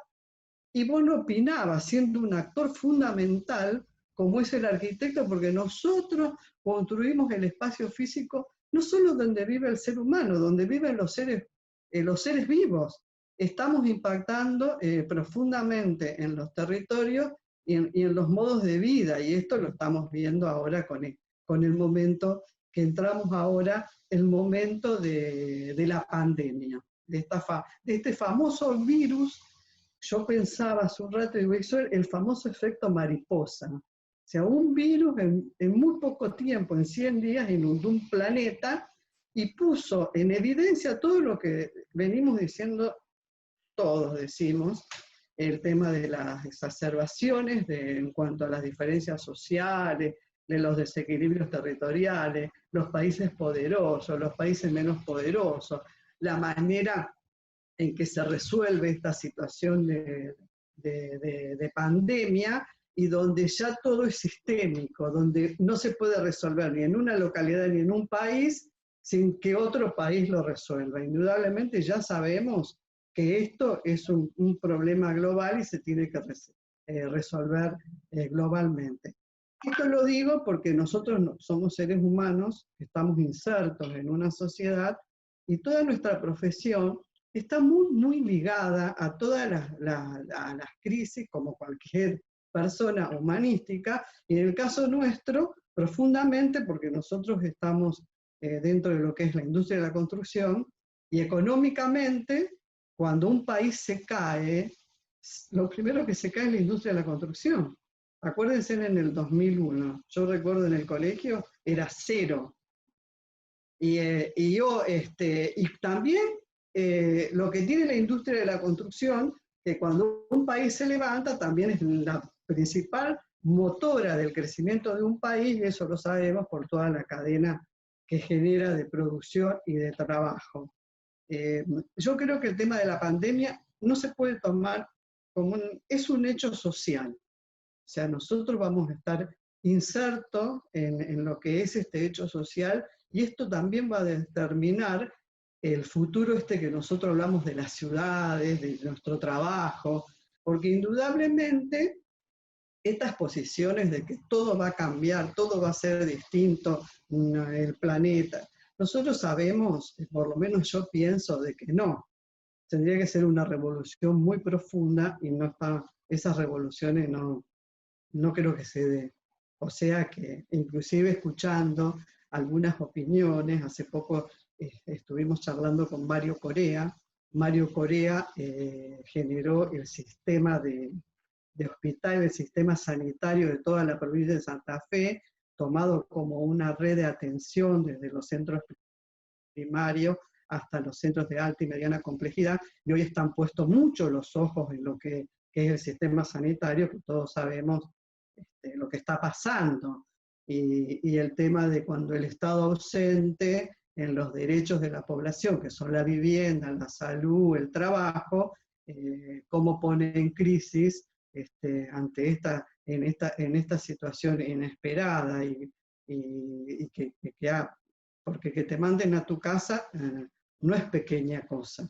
E: y vos no opinabas, siendo un actor fundamental como es el arquitecto, porque nosotros construimos el espacio físico no solo donde vive el ser humano, donde viven los seres vivos. Estamos impactando profundamente en los territorios y en los modos de vida, y esto lo estamos viendo ahora con el momento que entramos ahora, el momento de la pandemia, de este famoso virus. Yo pensaba hace un rato, digo, eso es el famoso efecto mariposa. O sea, un virus en muy poco tiempo, en 100 días, inundó un planeta y puso en evidencia todo lo que venimos diciendo, todos decimos, el tema de las exacerbaciones en cuanto a las diferencias sociales, de los desequilibrios territoriales, los países poderosos, los países menos poderosos, la manera en que se resuelve esta situación de pandemia, y donde ya todo es sistémico, donde no se puede resolver ni en una localidad ni en un país sin que otro país lo resuelva. Indudablemente ya sabemos que esto es un problema global y se tiene que resolver globalmente. Esto lo digo porque nosotros somos seres humanos, estamos insertos en una sociedad y toda nuestra profesión está muy, muy ligada a todas las crisis, como cualquier persona humanística, y en el caso nuestro, profundamente, porque nosotros estamos dentro de lo que es la industria de la construcción, y económicamente, cuando un país se cae, lo primero que se cae es la industria de la construcción. Acuérdense en el 2001, yo recuerdo en el colegio, era 0. Y también lo que tiene la industria de la construcción, que cuando un país se levanta, también es la principal motora del crecimiento de un país, y eso lo sabemos por toda la cadena que genera de producción y de trabajo. Yo creo que el tema de la pandemia no se puede tomar como es un hecho social. O sea, nosotros vamos a estar insertos en lo que es este hecho social, y esto también va a determinar el futuro que nosotros hablamos de las ciudades, de nuestro trabajo, porque indudablemente estas posiciones de que todo va a cambiar, todo va a ser distinto, el planeta, nosotros sabemos, por lo menos yo pienso de que no. Tendría que ser una revolución muy profunda y no está, esas revoluciones no creo que se dé. O sea que, inclusive escuchando algunas opiniones, hace poco estuvimos charlando con Mario Correa. Mario Correa generó el sistema de hospital, el sistema sanitario de toda la provincia de Santa Fe, tomado como una red de atención desde los centros primarios hasta los centros de alta y mediana complejidad, y hoy están puestos mucho los ojos en lo que es el sistema sanitario, que todos sabemos lo que está pasando, y el tema de cuando el Estado ausente en los derechos de la población, que son la vivienda, la salud, el trabajo, cómo pone en crisis ante en esta situación inesperada, y que porque que te manden a tu casa no es pequeña cosa,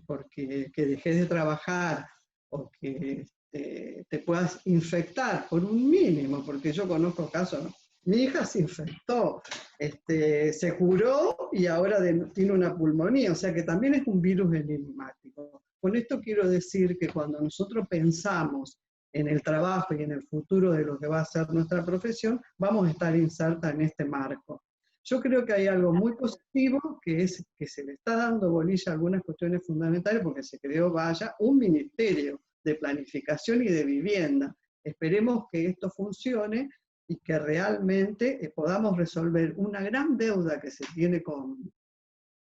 E: porque que dejes de trabajar o que te puedas infectar por un mínimo, porque yo conozco casos, ¿no? Mi hija se infectó, se curó y ahora tiene una pulmonía, o sea que también es un virus enigmático. Con esto quiero decir que cuando nosotros pensamos en el trabajo y en el futuro de lo que va a ser nuestra profesión, vamos a estar insertas en este marco. Yo creo que hay algo muy positivo, que es que se le está dando bolilla a algunas cuestiones fundamentales, porque se creó, un ministerio de planificación y de vivienda. Esperemos que esto funcione y que realmente podamos resolver una gran deuda que se tiene con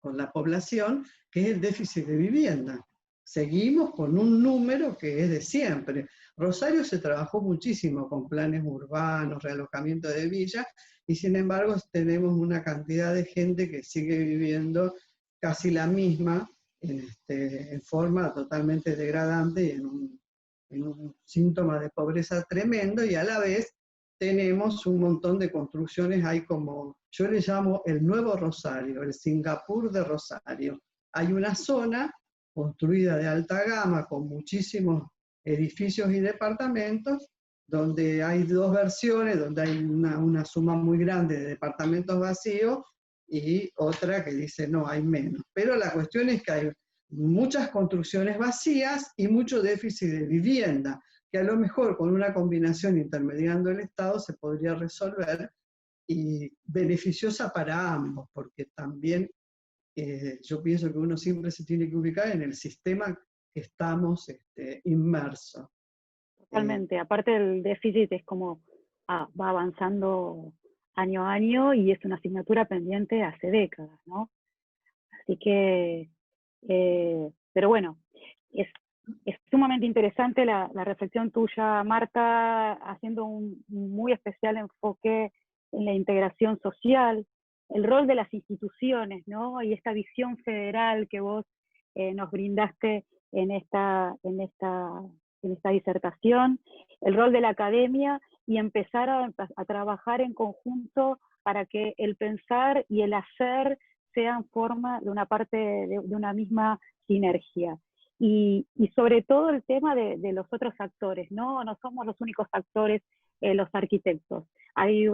E: la población, que es el déficit de vivienda. Seguimos con un número que es de siempre. Rosario se trabajó muchísimo con planes urbanos, realojamiento de villas, y sin embargo tenemos una cantidad de gente que sigue viviendo casi la misma, en forma totalmente degradante y en un síntoma de pobreza tremendo, y a la vez tenemos un montón de construcciones, hay como, yo le llamo el nuevo Rosario, el Singapur de Rosario. Hay una zona construida de alta gama con muchísimos edificios y departamentos, donde hay dos versiones, donde hay una suma muy grande de departamentos vacíos y otra que dice no, hay menos. Pero la cuestión es que hay muchas construcciones vacías y mucho déficit de vivienda, que a lo mejor con una combinación intermediando el Estado se podría resolver, y beneficiosa para ambos, porque también yo pienso que uno siempre se tiene que ubicar en el sistema que estamos inmersos.
A: Totalmente, aparte del déficit es como va avanzando año a año y es una asignatura pendiente hace décadas, ¿no? Así que, pero bueno, es sumamente interesante la reflexión tuya, Marta, haciendo un muy especial enfoque en la integración social, el rol de las instituciones, ¿no? Y esta visión federal que vos nos brindaste en esta disertación, el rol de la academia y empezar a trabajar en conjunto para que el pensar y el hacer sean forma de una parte de una misma sinergia. Y sobre todo el tema de los otros actores, ¿no? No somos los únicos actores los arquitectos. Hay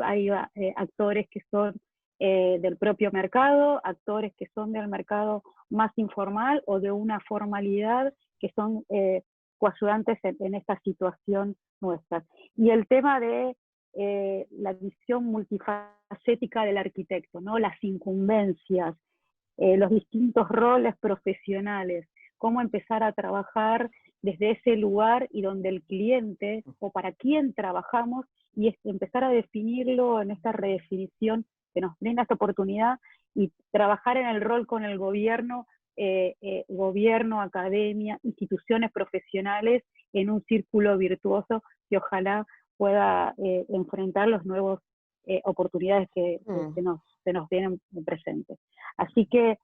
A: actores que son del propio mercado, actores que son del mercado más informal o de una formalidad, que son coayudantes en esta situación nuestra. Y el tema de la visión multifacética del arquitecto, ¿no? Las incumbencias, los distintos roles profesionales, cómo empezar a trabajar desde ese lugar y donde el cliente, o para quién trabajamos, y empezar a definirlo en esta redefinición que nos brinda esta oportunidad, y trabajar en el rol con el gobierno, gobierno, academia, instituciones profesionales, en un círculo virtuoso que ojalá pueda enfrentar los nuevos oportunidades que se nos vienen presentes. Así que,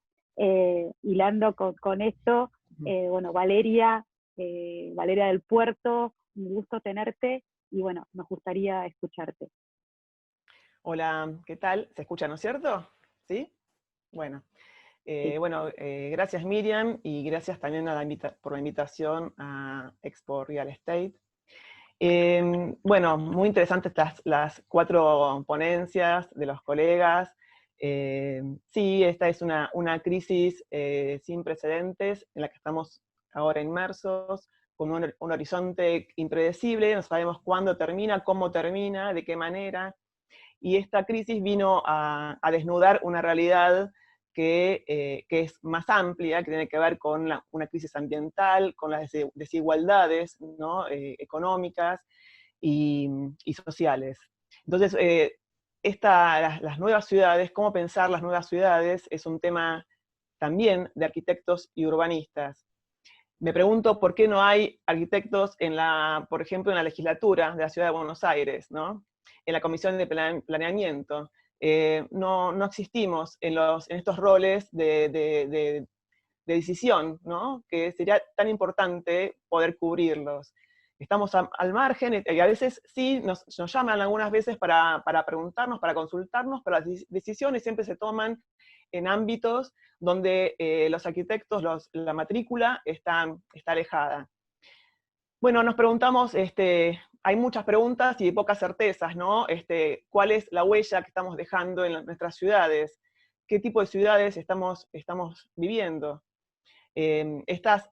A: hilando con esto, bueno, Valeria del Puerto, un gusto tenerte, y bueno, nos gustaría escucharte.
F: Hola, ¿qué tal? ¿Se escucha, no es cierto? ¿Sí? Bueno.
A: Sí.
F: Bueno, gracias Miriam, y gracias también por la invitación a Expo Real Estate. Bueno, muy interesantes las 4 ponencias de los colegas. Sí, esta es una crisis sin precedentes en la que estamos ahora inmersos, con un horizonte impredecible, no sabemos cuándo termina, cómo termina, de qué manera, y esta crisis vino a desnudar una realidad que es más amplia, que tiene que ver con una crisis ambiental, con las desigualdades, ¿no? Económicas y sociales. Entonces, las nuevas ciudades, cómo pensar las nuevas ciudades, es un tema también de arquitectos y urbanistas. Me pregunto por qué no hay arquitectos por ejemplo, en la legislatura de la Ciudad de Buenos Aires, ¿no? En la Comisión de Planeamiento. No existimos en estos roles de decisión, ¿no? Que sería tan importante poder cubrirlos. Estamos al margen, y a veces sí nos llaman algunas veces para preguntarnos, para consultarnos, pero las decisiones siempre se toman en ámbitos donde los arquitectos, la matrícula está alejada. Bueno, nos preguntamos, hay muchas preguntas y pocas certezas, ¿no? ¿Cuál es la huella que estamos dejando en nuestras ciudades? ¿Qué tipo de ciudades estamos viviendo? Estas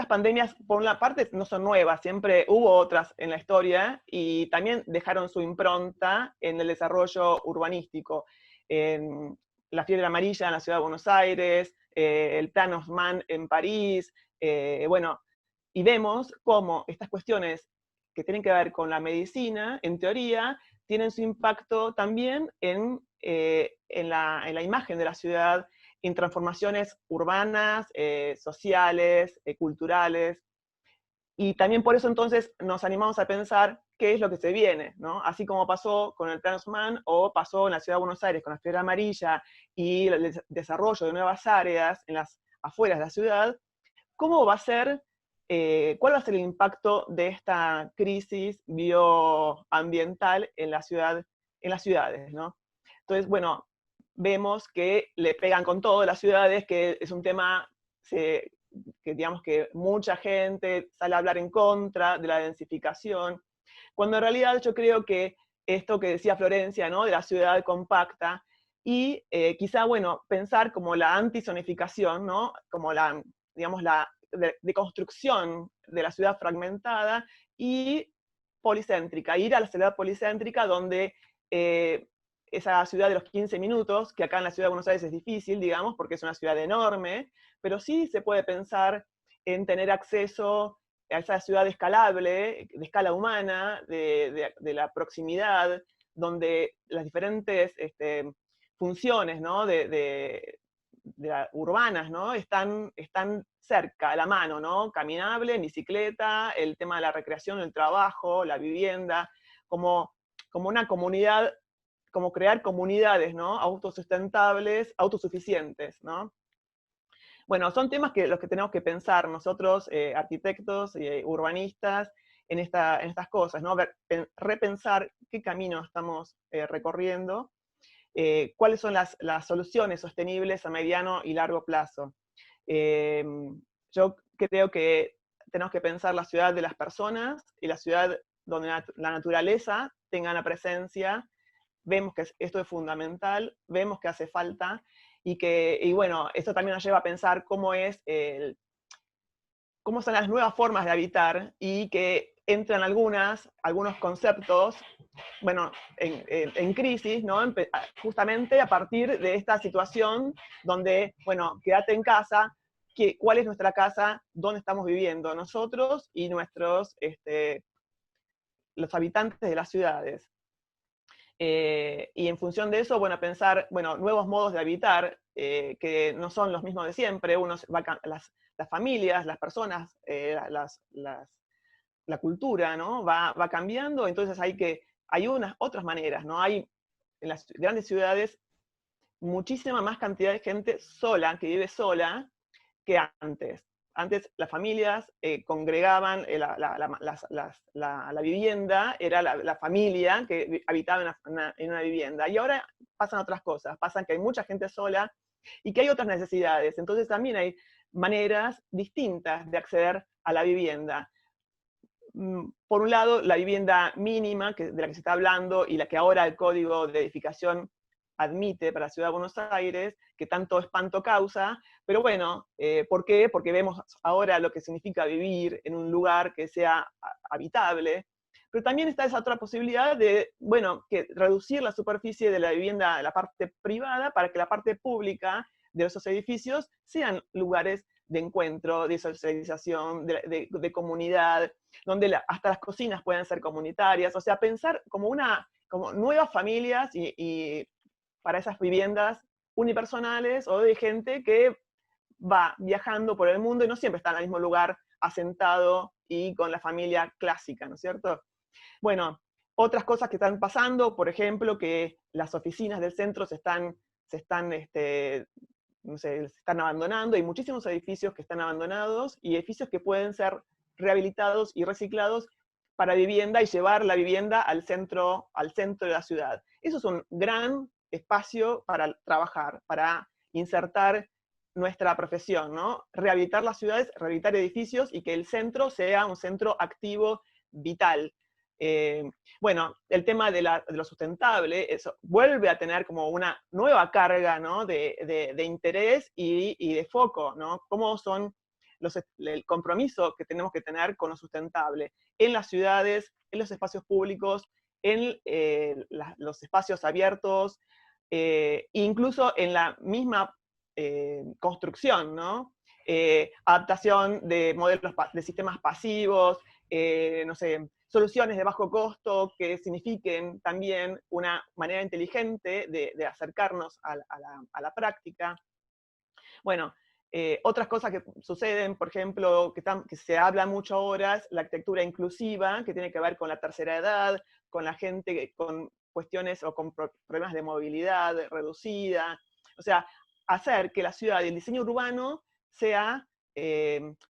F: pandemias, por una parte, no son nuevas, siempre hubo otras en la historia, y también dejaron su impronta en el desarrollo urbanístico. La fiebre amarilla en la Ciudad de Buenos Aires, el Plan Haussmann en París, bueno, y vemos cómo estas cuestiones que tienen que ver con la medicina, en teoría, tienen su impacto también en la imagen de la ciudad, en transformaciones urbanas, sociales, culturales. Y también por eso entonces nos animamos a pensar qué es lo que se viene, ¿no? Así como pasó con el Plan Haussmann, o pasó en la Ciudad de Buenos Aires con la fiebre amarilla y el desarrollo de nuevas áreas en las afueras de la ciudad, ¿cómo va a ser, cuál va a ser el impacto de esta crisis bioambiental en las ciudades, ¿no? Entonces, bueno, vemos que le pegan con todo las ciudades, que es un tema que digamos que mucha gente sale a hablar en contra de la densificación, cuando en realidad yo creo que esto que decía Florencia, ¿no? De la ciudad compacta, y quizá, bueno, pensar como la antisonificación, ¿no? Como digamos, la deconstrucción de la ciudad fragmentada y policéntrica, ir a la ciudad policéntrica donde esa ciudad de los 15 minutos, que acá en la Ciudad de Buenos Aires es difícil, digamos, porque es una ciudad enorme, pero sí se puede pensar en tener acceso a esa ciudad escalable, de escala humana, de la donde las diferentes funciones, ¿no? Urbanas, ¿no? Están cerca, a la mano, ¿no? Caminable, en bicicleta, el tema de la recreación, el trabajo, la vivienda, como una comunidad, como crear comunidades, ¿no? Autosustentables, autosuficientes, ¿no? Bueno, son temas los que tenemos que pensar nosotros, arquitectos y urbanistas, en estas cosas, ¿no? Repensar qué camino estamos recorriendo, cuáles son las soluciones sostenibles a mediano y largo plazo. Yo creo que tenemos que pensar la ciudad de las personas y la ciudad donde la naturaleza tenga una presencia. Vemos que esto es fundamental, vemos que hace falta, y bueno, esto también nos lleva a pensar cómo son las nuevas formas de habitar, y que entran algunos conceptos, bueno, en crisis, ¿no? Justamente a partir de esta situación donde, bueno, quédate en casa, ¿cuál es nuestra casa? ¿Dónde estamos viviendo nosotros y los habitantes de las ciudades? Y en función de eso, bueno, pensar, bueno, nuevos modos de habitar, que no son los mismos de siempre. Las familias, las personas, la cultura, ¿no? Va cambiando, entonces hay otras maneras, ¿no? Hay en las grandes ciudades muchísima más cantidad de gente sola, que vive sola, que antes. Antes las familias congregaban, la vivienda era la familia que habitaba en una vivienda. Y ahora pasan otras cosas, pasan que hay mucha gente sola y que hay otras necesidades. Entonces también hay maneras distintas de acceder a la vivienda. Por un lado, la vivienda mínima, de la que se está hablando, y la que ahora el Código de Edificación admite para la Ciudad de Buenos Aires, que tanto espanto causa, pero bueno, ¿por qué? Porque vemos ahora lo que significa vivir en un lugar que sea habitable, pero también está esa otra posibilidad de, bueno, que reducir la superficie de la vivienda, de la parte privada, para que la parte pública de esos edificios sean lugares de encuentro, de socialización, de comunidad, donde hasta las cocinas pueden ser comunitarias, o sea, pensar como nuevas familias y para esas viviendas unipersonales o de gente que va viajando por el mundo y no siempre está en el mismo lugar asentado y con la familia clásica, ¿no es cierto? Bueno, otras cosas que están pasando, por ejemplo, que las oficinas del centro se están abandonando, hay muchísimos edificios que están abandonados y edificios que pueden ser rehabilitados y reciclados para vivienda y llevar la vivienda al centro de la ciudad. Eso es un gran espacio para trabajar, para insertar nuestra profesión, ¿no? Rehabilitar las ciudades, rehabilitar edificios y que el centro sea un centro activo, vital. Bueno, el tema de lo sustentable, eso vuelve a tener como una nueva carga, ¿no? de interés y de foco, ¿no? Cómo son el compromiso que tenemos que tener con lo sustentable en las ciudades, en los espacios públicos, en los espacios abiertos, incluso en la misma construcción, ¿no? Adaptación de modelos de sistemas pasivos, no sé, soluciones de bajo costo que signifiquen también una manera inteligente de acercarnos a la práctica. Bueno, otras cosas que suceden, por ejemplo, que se habla mucho ahora, es la arquitectura inclusiva, que tiene que ver con la tercera edad, con la gente con cuestiones o con problemas de movilidad reducida. O sea, hacer que la ciudad y el diseño urbano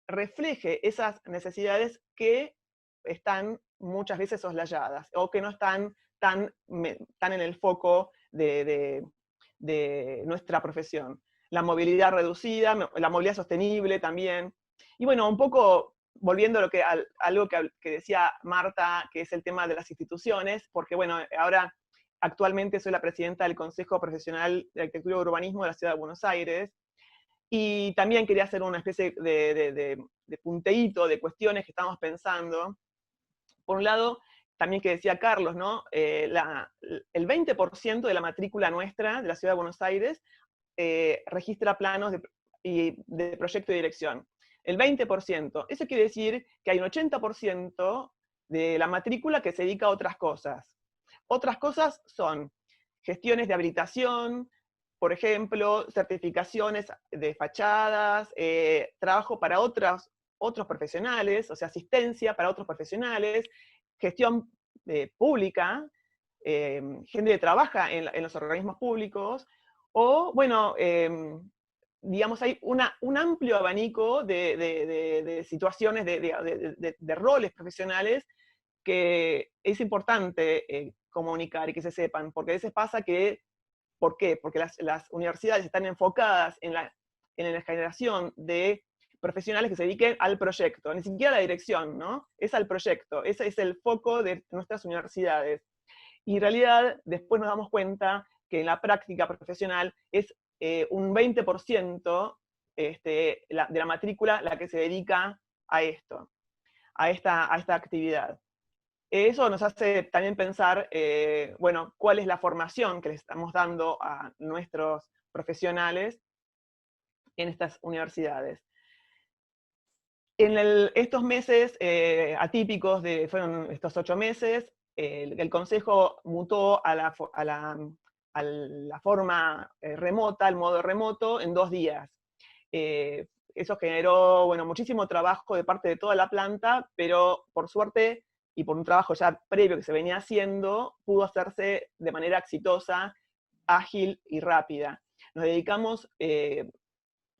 F: refleje esas necesidades que están muchas veces soslayadas, o que no están tan en el foco de nuestra profesión. La movilidad reducida, la movilidad sostenible también. Y bueno, un poco volviendo a algo que decía Marta, que es el tema de las instituciones, porque bueno, ahora actualmente soy la presidenta del Consejo Profesional de Arquitectura y Urbanismo de la Ciudad de Buenos Aires, y también quería hacer una especie de punteíto de cuestiones que estamos pensando. Por un lado, también que decía Carlos, ¿no? El 20% de la matrícula nuestra de la Ciudad de Buenos Aires registra planos de proyecto y dirección. El 20%. Eso quiere decir que hay un 80% de la matrícula que se dedica a otras cosas. Otras cosas son gestiones de habilitación, por ejemplo, certificaciones de fachadas, trabajo para otros profesionales, o sea, asistencia para otros profesionales, gestión pública, gente que trabaja en los organismos públicos, o, bueno, digamos, hay un amplio abanico de situaciones, de roles profesionales que es importante comunicar y que se sepan, porque a veces pasa que, ¿por qué? Porque las universidades están enfocadas en la generación de profesionales que se dediquen al proyecto, ni siquiera a la dirección, ¿no? Es al proyecto, ese es el foco de nuestras universidades. Y en realidad, después nos damos cuenta que en la práctica profesional es un 20% de la matrícula la que se dedica a esto, a esta actividad. Eso nos hace también pensar, bueno, cuál es la formación que les estamos dando a nuestros profesionales en estas universidades. En estos meses atípicos, fueron estos 8 meses, el Consejo mutó a la forma remota, al modo remoto, en 2 días. Eso generó, bueno, muchísimo trabajo de parte de toda la planta, pero por suerte, y por un trabajo ya previo que se venía haciendo, pudo hacerse de manera exitosa, ágil y rápida. Nos dedicamos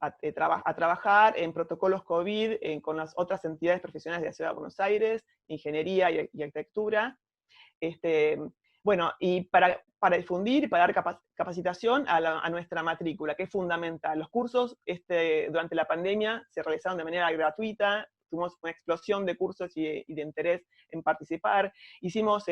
F: a trabajar en protocolos COVID con las otras entidades profesionales de la Ciudad de Buenos Aires, ingeniería y arquitectura. Bueno, y para difundir y para dar capacitación a nuestra matrícula, que es fundamental. Los cursos durante la pandemia se realizaron de manera gratuita, tuvimos una explosión de cursos y de interés en participar. Hicimos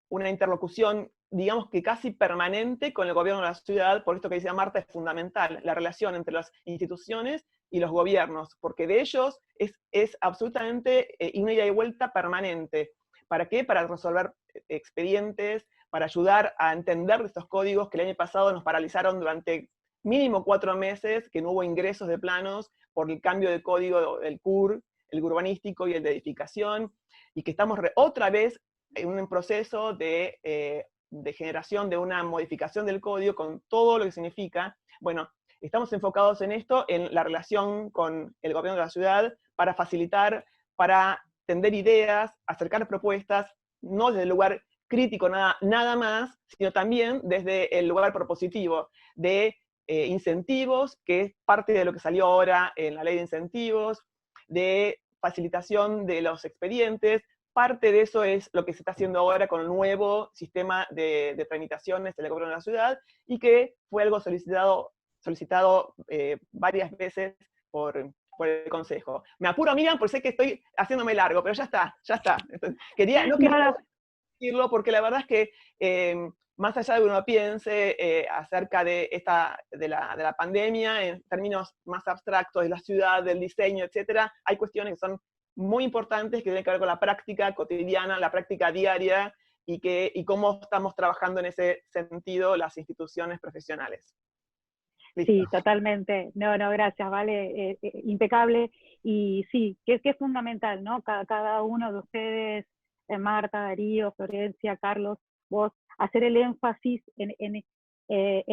F: una interlocución, digamos que casi permanente con el gobierno de la ciudad, por esto que decía Marta, es fundamental, la relación entre las instituciones y los gobiernos, porque de ellos es absolutamente una ida y vuelta permanente. ¿Para qué? Para resolver expedientes, para ayudar a entender estos códigos que el año pasado nos paralizaron durante mínimo 4 meses, que no hubo ingresos de planos por el cambio de código del CUR, el urbanístico y el de edificación, y que estamos otra vez en un proceso de generación de una modificación del código con todo lo que significa. Bueno, estamos enfocados en esto, en la relación con el gobierno de la ciudad, para facilitar, para tender ideas, acercar propuestas, no desde el lugar crítico nada más, sino también desde el lugar propositivo, de incentivos, que es parte de lo que salió ahora en la ley de incentivos, de facilitación de los expedientes. Parte de eso es lo que se está haciendo ahora con el nuevo sistema de tramitaciones del gobierno de la ciudad, y que fue algo solicitado varias veces por el Consejo. Me apuro, Miriam, porque sé que estoy haciéndome largo, pero ya está. Entonces, no quería decirlo porque la verdad es que más allá de que uno piense acerca de la pandemia, en términos más abstractos de la ciudad, del diseño, etc., hay cuestiones que son muy importantes que tienen que ver con la práctica cotidiana, la práctica diaria, y cómo estamos trabajando en ese sentido las instituciones profesionales.
A: ¿Listo? Sí, totalmente. No, gracias, Vale, impecable. Y sí, que es fundamental, ¿no? Cada uno de ustedes, Marta, Darío, Florencia, Carlos, vos, hacer el énfasis en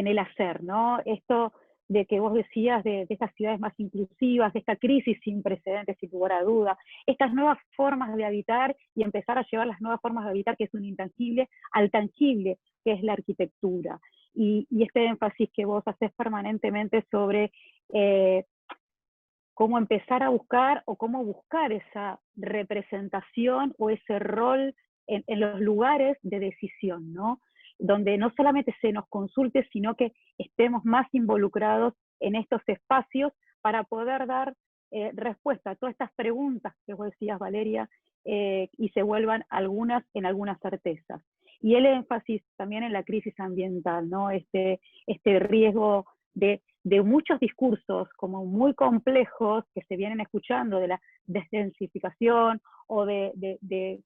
A: el hacer, ¿no? Esto de que vos decías de estas ciudades más inclusivas, de esta crisis sin precedentes, sin lugar a duda, estas nuevas formas de habitar y empezar a llevar las nuevas formas de habitar, que es un intangible, al tangible, que es la arquitectura. Y este énfasis que vos haces permanentemente sobre cómo empezar a buscar o cómo buscar esa representación o ese rol en los lugares de decisión, ¿no? Donde no solamente se nos consulte, sino que estemos más involucrados en estos espacios para poder dar respuesta a todas estas preguntas que vos decías, Valeria, y se vuelvan algunas certezas. Y el énfasis también en la crisis ambiental, ¿no? Este riesgo de muchos discursos como muy complejos que se vienen escuchando de la desdensificación o de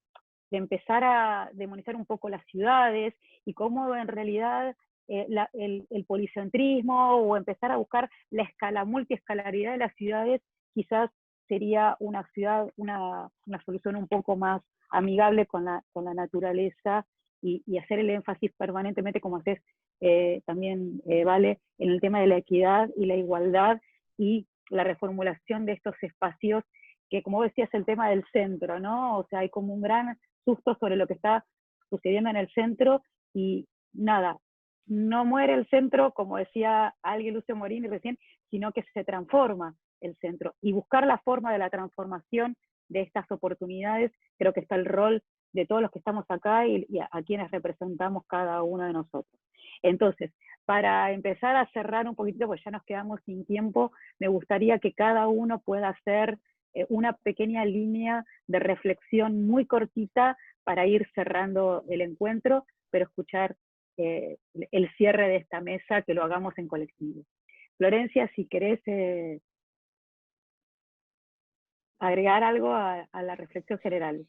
A: empezar a demonizar un poco las ciudades, y cómo en realidad el policentrismo o empezar a buscar la multiescalaridad de las ciudades quizás sería una solución un poco más amigable con la naturaleza, y hacer el énfasis permanentemente, como haces también, Vale, en el tema de la equidad y la igualdad y la reformulación de estos espacios, que como decías, el tema del centro, ¿no? O sea, hay como un gran susto sobre lo que está sucediendo en el centro, y nada, no muere el centro, como decía alguien, Lucio Morini recién, sino que se transforma el centro, y buscar la forma de la transformación de estas oportunidades. Creo que está el rol de todos los que estamos acá y a quienes representamos cada uno de nosotros. Entonces, para empezar a cerrar un poquito, porque ya nos quedamos sin tiempo, me gustaría que cada uno pueda hacer una pequeña línea de reflexión muy cortita para ir cerrando el encuentro, pero escuchar el cierre de esta mesa, que lo hagamos en colectivo. Florencia, si querés agregar algo a la reflexión general.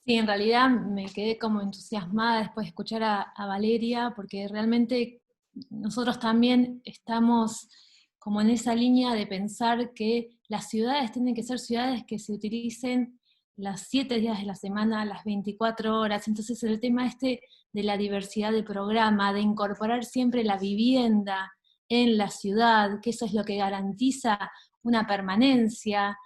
C: Sí, en realidad me quedé como entusiasmada después de escuchar a Valeria, porque realmente nosotros también estamos como en esa línea de pensar que las ciudades tienen que ser ciudades que se utilicen las 7 días de la semana, las 24 horas. Entonces el tema este de la diversidad de programa, de incorporar siempre la vivienda en la ciudad, que eso es lo que garantiza una permanencia,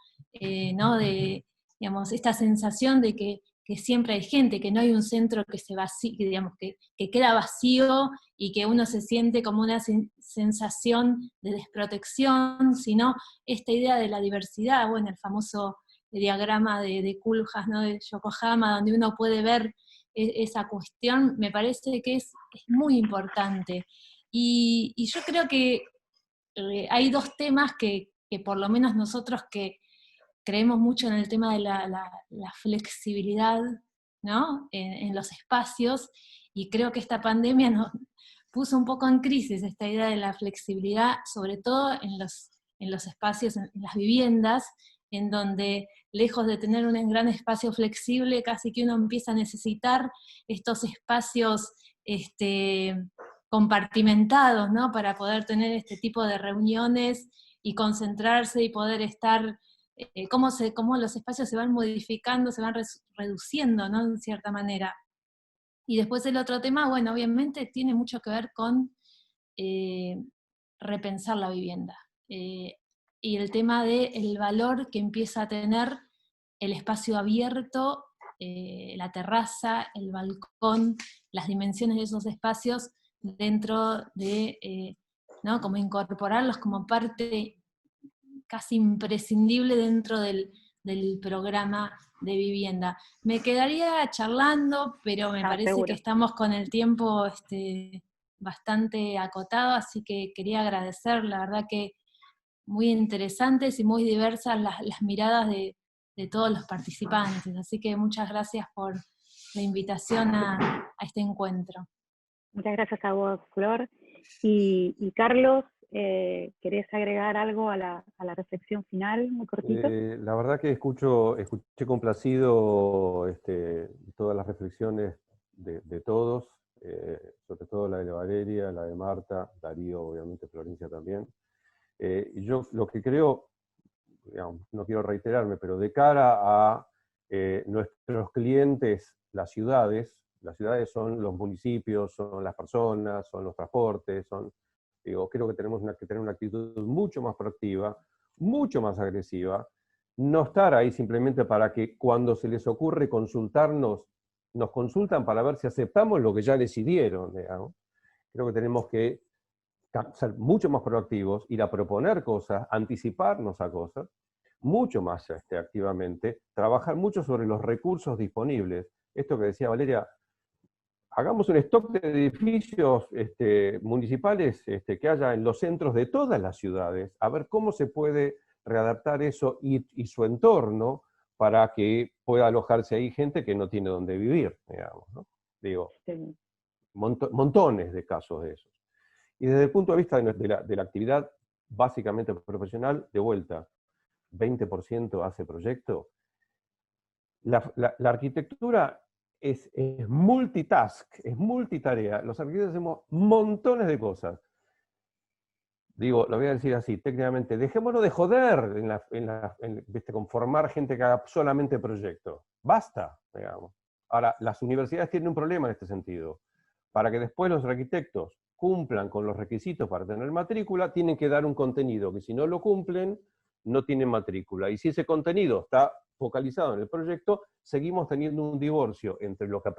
C: ¿no? De, digamos, esta sensación de que siempre hay gente, que no hay un centro que se vacíe, digamos, que queda vacío y que uno se siente como una sensación de desprotección, sino esta idea de la diversidad, bueno, el famoso diagrama de Kuljas, ¿no? De Yokohama, donde uno puede ver esa cuestión, me parece que es muy importante. Y yo creo que hay dos temas que por lo menos nosotros que creemos mucho en el tema de la flexibilidad, ¿no? En los espacios, y creo que esta pandemia nos puso un poco en crisis esta idea de la flexibilidad, sobre todo en los espacios, en las viviendas, en donde lejos de tener un gran espacio flexible, casi que uno empieza a necesitar estos espacios compartimentados, ¿no? Para poder tener este tipo de reuniones y concentrarse y poder estar cómo los espacios se van modificando, se van reduciendo, ¿no? En cierta manera. Y después el otro tema, bueno, obviamente tiene mucho que ver con repensar la vivienda. Y el tema del valor que empieza a tener el espacio abierto, la terraza, el balcón, las dimensiones de esos espacios dentro de, ¿no? Como incorporarlos como parte casi imprescindible dentro del programa de vivienda. Me quedaría charlando, pero me parece
A: seguro
C: que estamos con el tiempo bastante acotado, así que quería agradecer, la verdad que muy interesantes y muy diversas las miradas de todos los participantes, así que muchas gracias por la invitación a este encuentro.
A: Muchas gracias a vos, Flor. Y Carlos, ¿querés agregar algo a la reflexión final, muy cortito?
D: La verdad que escuché complacido todas las reflexiones de todos, sobre todo la de Valeria, la de Marta, Darío, obviamente, Florencia también. Y yo lo que creo, digamos, no quiero reiterarme, pero de cara a nuestros clientes, las ciudades son los municipios, son las personas, son los transportes, creo que tenemos que tener una actitud mucho más proactiva, mucho más agresiva, no estar ahí simplemente para que cuando se les ocurre consultarnos, nos consultan para ver si aceptamos lo que ya decidieron, digamos. Creo que tenemos que ser mucho más proactivos, ir a proponer cosas, anticiparnos a cosas, mucho más activamente, trabajar mucho sobre los recursos disponibles. Esto que decía Valeria, hagamos un stock de edificios municipales que haya en los centros de todas las ciudades, a ver cómo se puede readaptar eso y su entorno para que pueda alojarse ahí gente que no tiene dónde vivir, digamos, ¿no? Digo,
A: Sí.
D: montones de casos de esos. Y desde el punto de vista de la actividad básicamente profesional, de vuelta, 20% hace proyecto. La arquitectura es multitask, es multitarea. Los arquitectos hacemos montones de cosas. Digo, lo voy a decir así, técnicamente, dejémonos de joder con formar gente que haga solamente proyectos. Basta, digamos. Ahora, las universidades tienen un problema en este sentido. Para que después los arquitectos cumplan con los requisitos para tener matrícula, tienen que dar un contenido que si no lo cumplen, no tienen matrícula. Y si ese contenido está focalizado en el proyecto, seguimos teniendo un divorcio entre lo que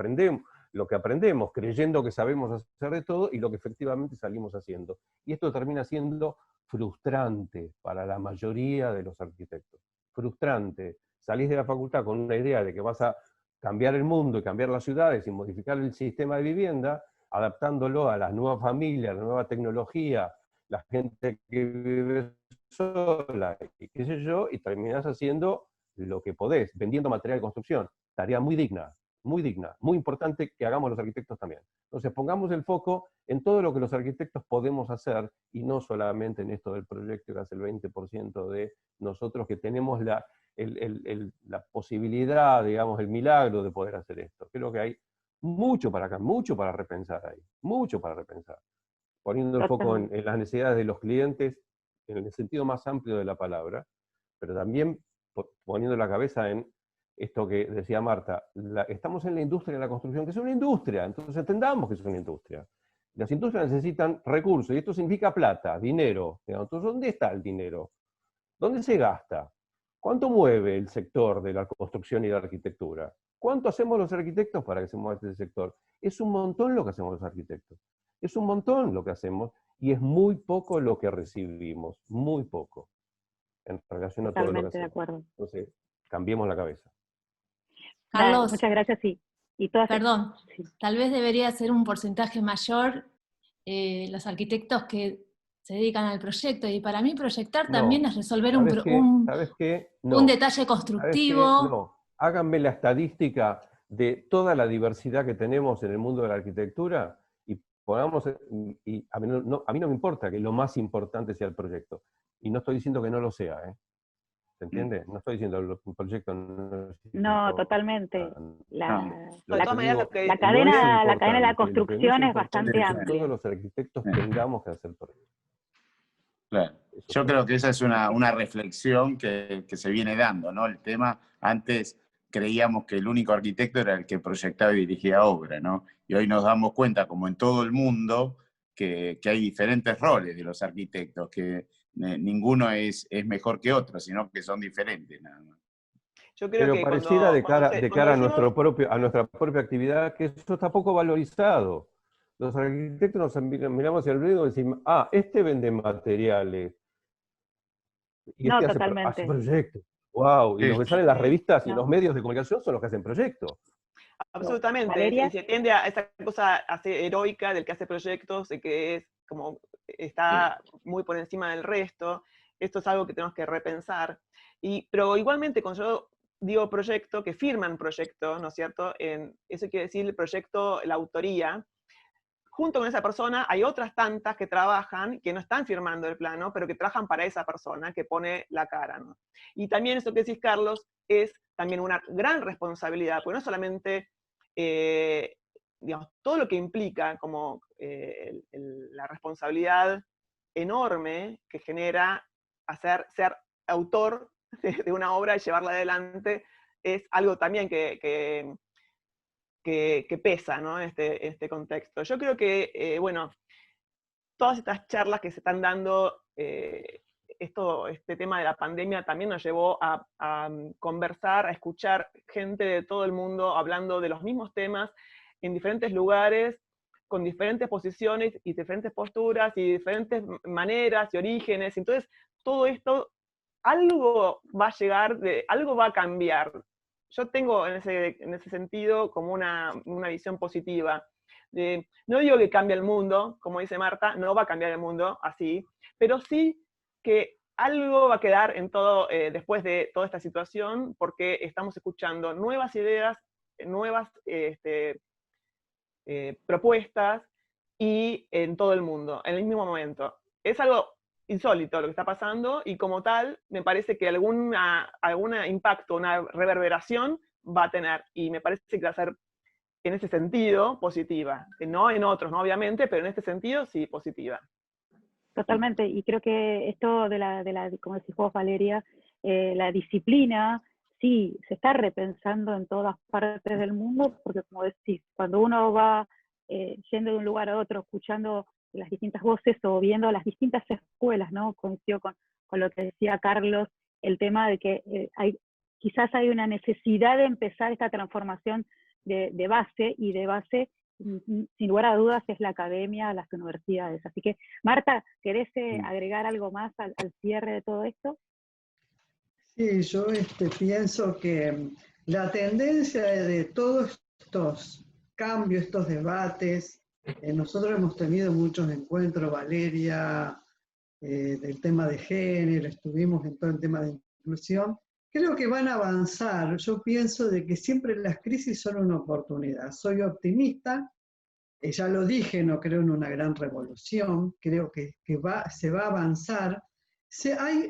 D: aprendemos creyendo que sabemos hacer de todo y lo que efectivamente salimos haciendo. Y esto termina siendo frustrante para la mayoría de los arquitectos. Frustrante. Salís de la facultad con una idea de que vas a cambiar el mundo y cambiar las ciudades y modificar el sistema de vivienda, adaptándolo a las nuevas familias, a la nueva tecnología, la gente que vive sola, y qué sé yo, y terminás haciendo lo que podés, vendiendo material de construcción. Tarea muy digna, muy importante que hagamos los arquitectos también. Entonces pongamos el foco en todo lo que los arquitectos podemos hacer, y no solamente en esto del proyecto que hace el 20% de nosotros que tenemos la posibilidad, digamos, el milagro de poder hacer esto. Creo que hay mucho para acá, mucho para repensar ahí, mucho para repensar. Poniendo el foco en las necesidades de los clientes, en el sentido más amplio de la palabra, pero también poniendo la cabeza en esto que decía Marta, estamos en la industria de la construcción, que es una industria, entonces entendamos que es una industria. Las industrias necesitan recursos, y esto significa plata, dinero. Entonces, ¿dónde está el dinero? ¿Dónde se gasta? ¿Cuánto mueve el sector de la construcción y la arquitectura? ¿Cuánto hacemos los arquitectos para que se mueva este sector? Es un montón lo que hacemos los arquitectos. Es un montón lo que hacemos, y es muy poco lo que recibimos, muy poco, en relación a todo lo que hacemos.
A: Totalmente de acuerdo.
D: Entonces, cambiemos la cabeza.
C: Carlos,
A: muchas gracias, sí. Y todas
C: perdón,
A: sí.
C: tal vez debería ser un porcentaje mayor los arquitectos que se dedican al proyecto, y para mí proyectar también es resolver un detalle constructivo.
D: No, háganme la estadística de toda la diversidad que tenemos en el mundo de la arquitectura, y pongamos, y a mí no me importa que lo más importante sea el proyecto, y no estoy diciendo que no lo sea, ¿se entiende? No estoy diciendo que un proyecto
A: no, totalmente. La
D: cadena
A: de la construcción es bastante amplia.
D: Todos los arquitectos tengamos que hacer por ello.
B: Claro. Yo creo que esa es una reflexión que se viene dando, ¿no? El tema, antes creíamos que el único arquitecto era el que proyectaba y dirigía obra, ¿no? Y hoy nos damos cuenta, como en todo el mundo, que hay diferentes roles de los arquitectos, que ninguno es mejor que otro, sino que son diferentes, nada más.
F: Yo creo
D: Pero
F: que
D: pareciera de cara a nuestra propia actividad, que eso está poco valorizado. Los arquitectos nos miramos hacia el ruido y decimos, este vende materiales. Y
A: no,
D: este hace proyectos. ¡Wow! Y los que salen en las revistas y los medios de comunicación son los que hacen proyectos.
F: Absolutamente. Se tiende a esa cosa heroica del que hace proyectos, de que es como está muy por encima del resto. Esto es algo que tenemos que repensar. Pero igualmente, cuando yo digo proyecto, que firman proyecto, ¿no es cierto? Eso quiere decir el proyecto, la autoría. Junto con esa persona hay otras tantas que trabajan, que no están firmando el plano, pero que trabajan para esa persona, que pone la cara, ¿no? Y también eso que decís, Carlos, es también una gran responsabilidad, porque no solamente, digamos, todo lo que implica como la responsabilidad enorme que genera ser autor de una obra y llevarla adelante, es algo también que pesa, ¿no? en este contexto. Yo creo que, bueno, todas estas charlas que se están dando, este tema de la pandemia también nos llevó a conversar, a escuchar gente de todo el mundo hablando de los mismos temas en diferentes lugares, con diferentes posiciones y diferentes posturas y diferentes maneras y orígenes. Entonces, todo esto, algo va a llegar, algo va a cambiar. Yo tengo en ese sentido como una visión positiva. No digo que cambie el mundo, como dice Marta, no va a cambiar el mundo así, pero sí que algo va a quedar en todo, después de toda esta situación, porque estamos escuchando nuevas ideas, nuevas propuestas, y en todo el mundo, en el mismo momento. Es algo insólito lo que está pasando, y como tal, me parece que algún impacto, una reverberación va a tener, y me parece que va a ser en ese sentido positiva, no en otros, ¿no? Obviamente, pero en este sentido sí positiva.
A: Totalmente, y creo que esto como decís vos, Valeria, la disciplina, sí, se está repensando en todas partes del mundo, porque como decís, cuando uno va yendo de un lugar a otro, escuchando las distintas voces o viendo las distintas escuelas, ¿no? Coincido con lo que decía Carlos, el tema de que quizás hay una necesidad de empezar esta transformación de base, y de base, sin lugar a dudas, es la academia, las universidades. Así que, Marta, ¿querés agregar algo más al cierre de todo esto?
E: Sí, yo pienso que la tendencia de todos estos cambios, estos debates, Nosotros hemos tenido muchos encuentros, Valeria, del tema de género, estuvimos en todo el tema de inclusión. Creo que van a avanzar. Yo pienso de que siempre las crisis son una oportunidad. Soy optimista, ya lo dije, no creo en una gran revolución, creo que se va a avanzar.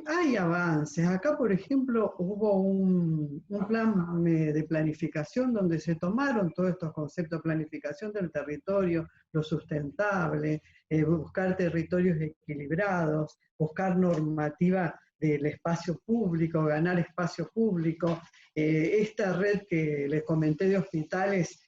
E: Hay avances. Acá, por ejemplo, hubo un plan de planificación donde se tomaron todos estos conceptos de planificación del territorio, lo sustentable, buscar territorios equilibrados, buscar normativa del espacio público, ganar espacio público. Esta red que les comenté de hospitales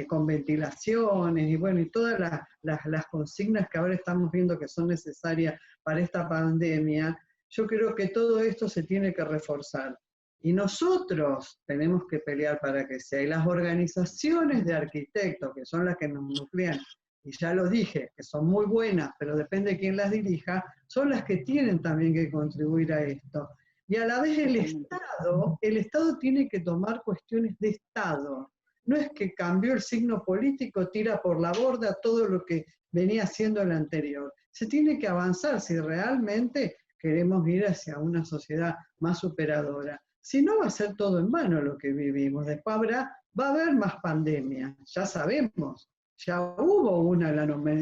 E: con ventilaciones y bueno, y todas las consignas que ahora estamos viendo que son necesarias para esta pandemia, yo creo que todo esto se tiene que reforzar. Y nosotros tenemos que pelear para que sea. Y las organizaciones de arquitectos, que son las que nos nuclean, y ya lo dije, que son muy buenas, pero depende de quién las dirija, son las que tienen también que contribuir a esto. Y a la vez el Estado tiene que tomar cuestiones de Estado. No es que cambió el signo político, tira por la borda todo lo que venía haciendo el anterior. Se tiene que avanzar si realmente queremos ir hacia una sociedad más superadora. Si no, va a ser todo en vano lo que vivimos. Después va a haber más pandemias, ya sabemos. Ya hubo una,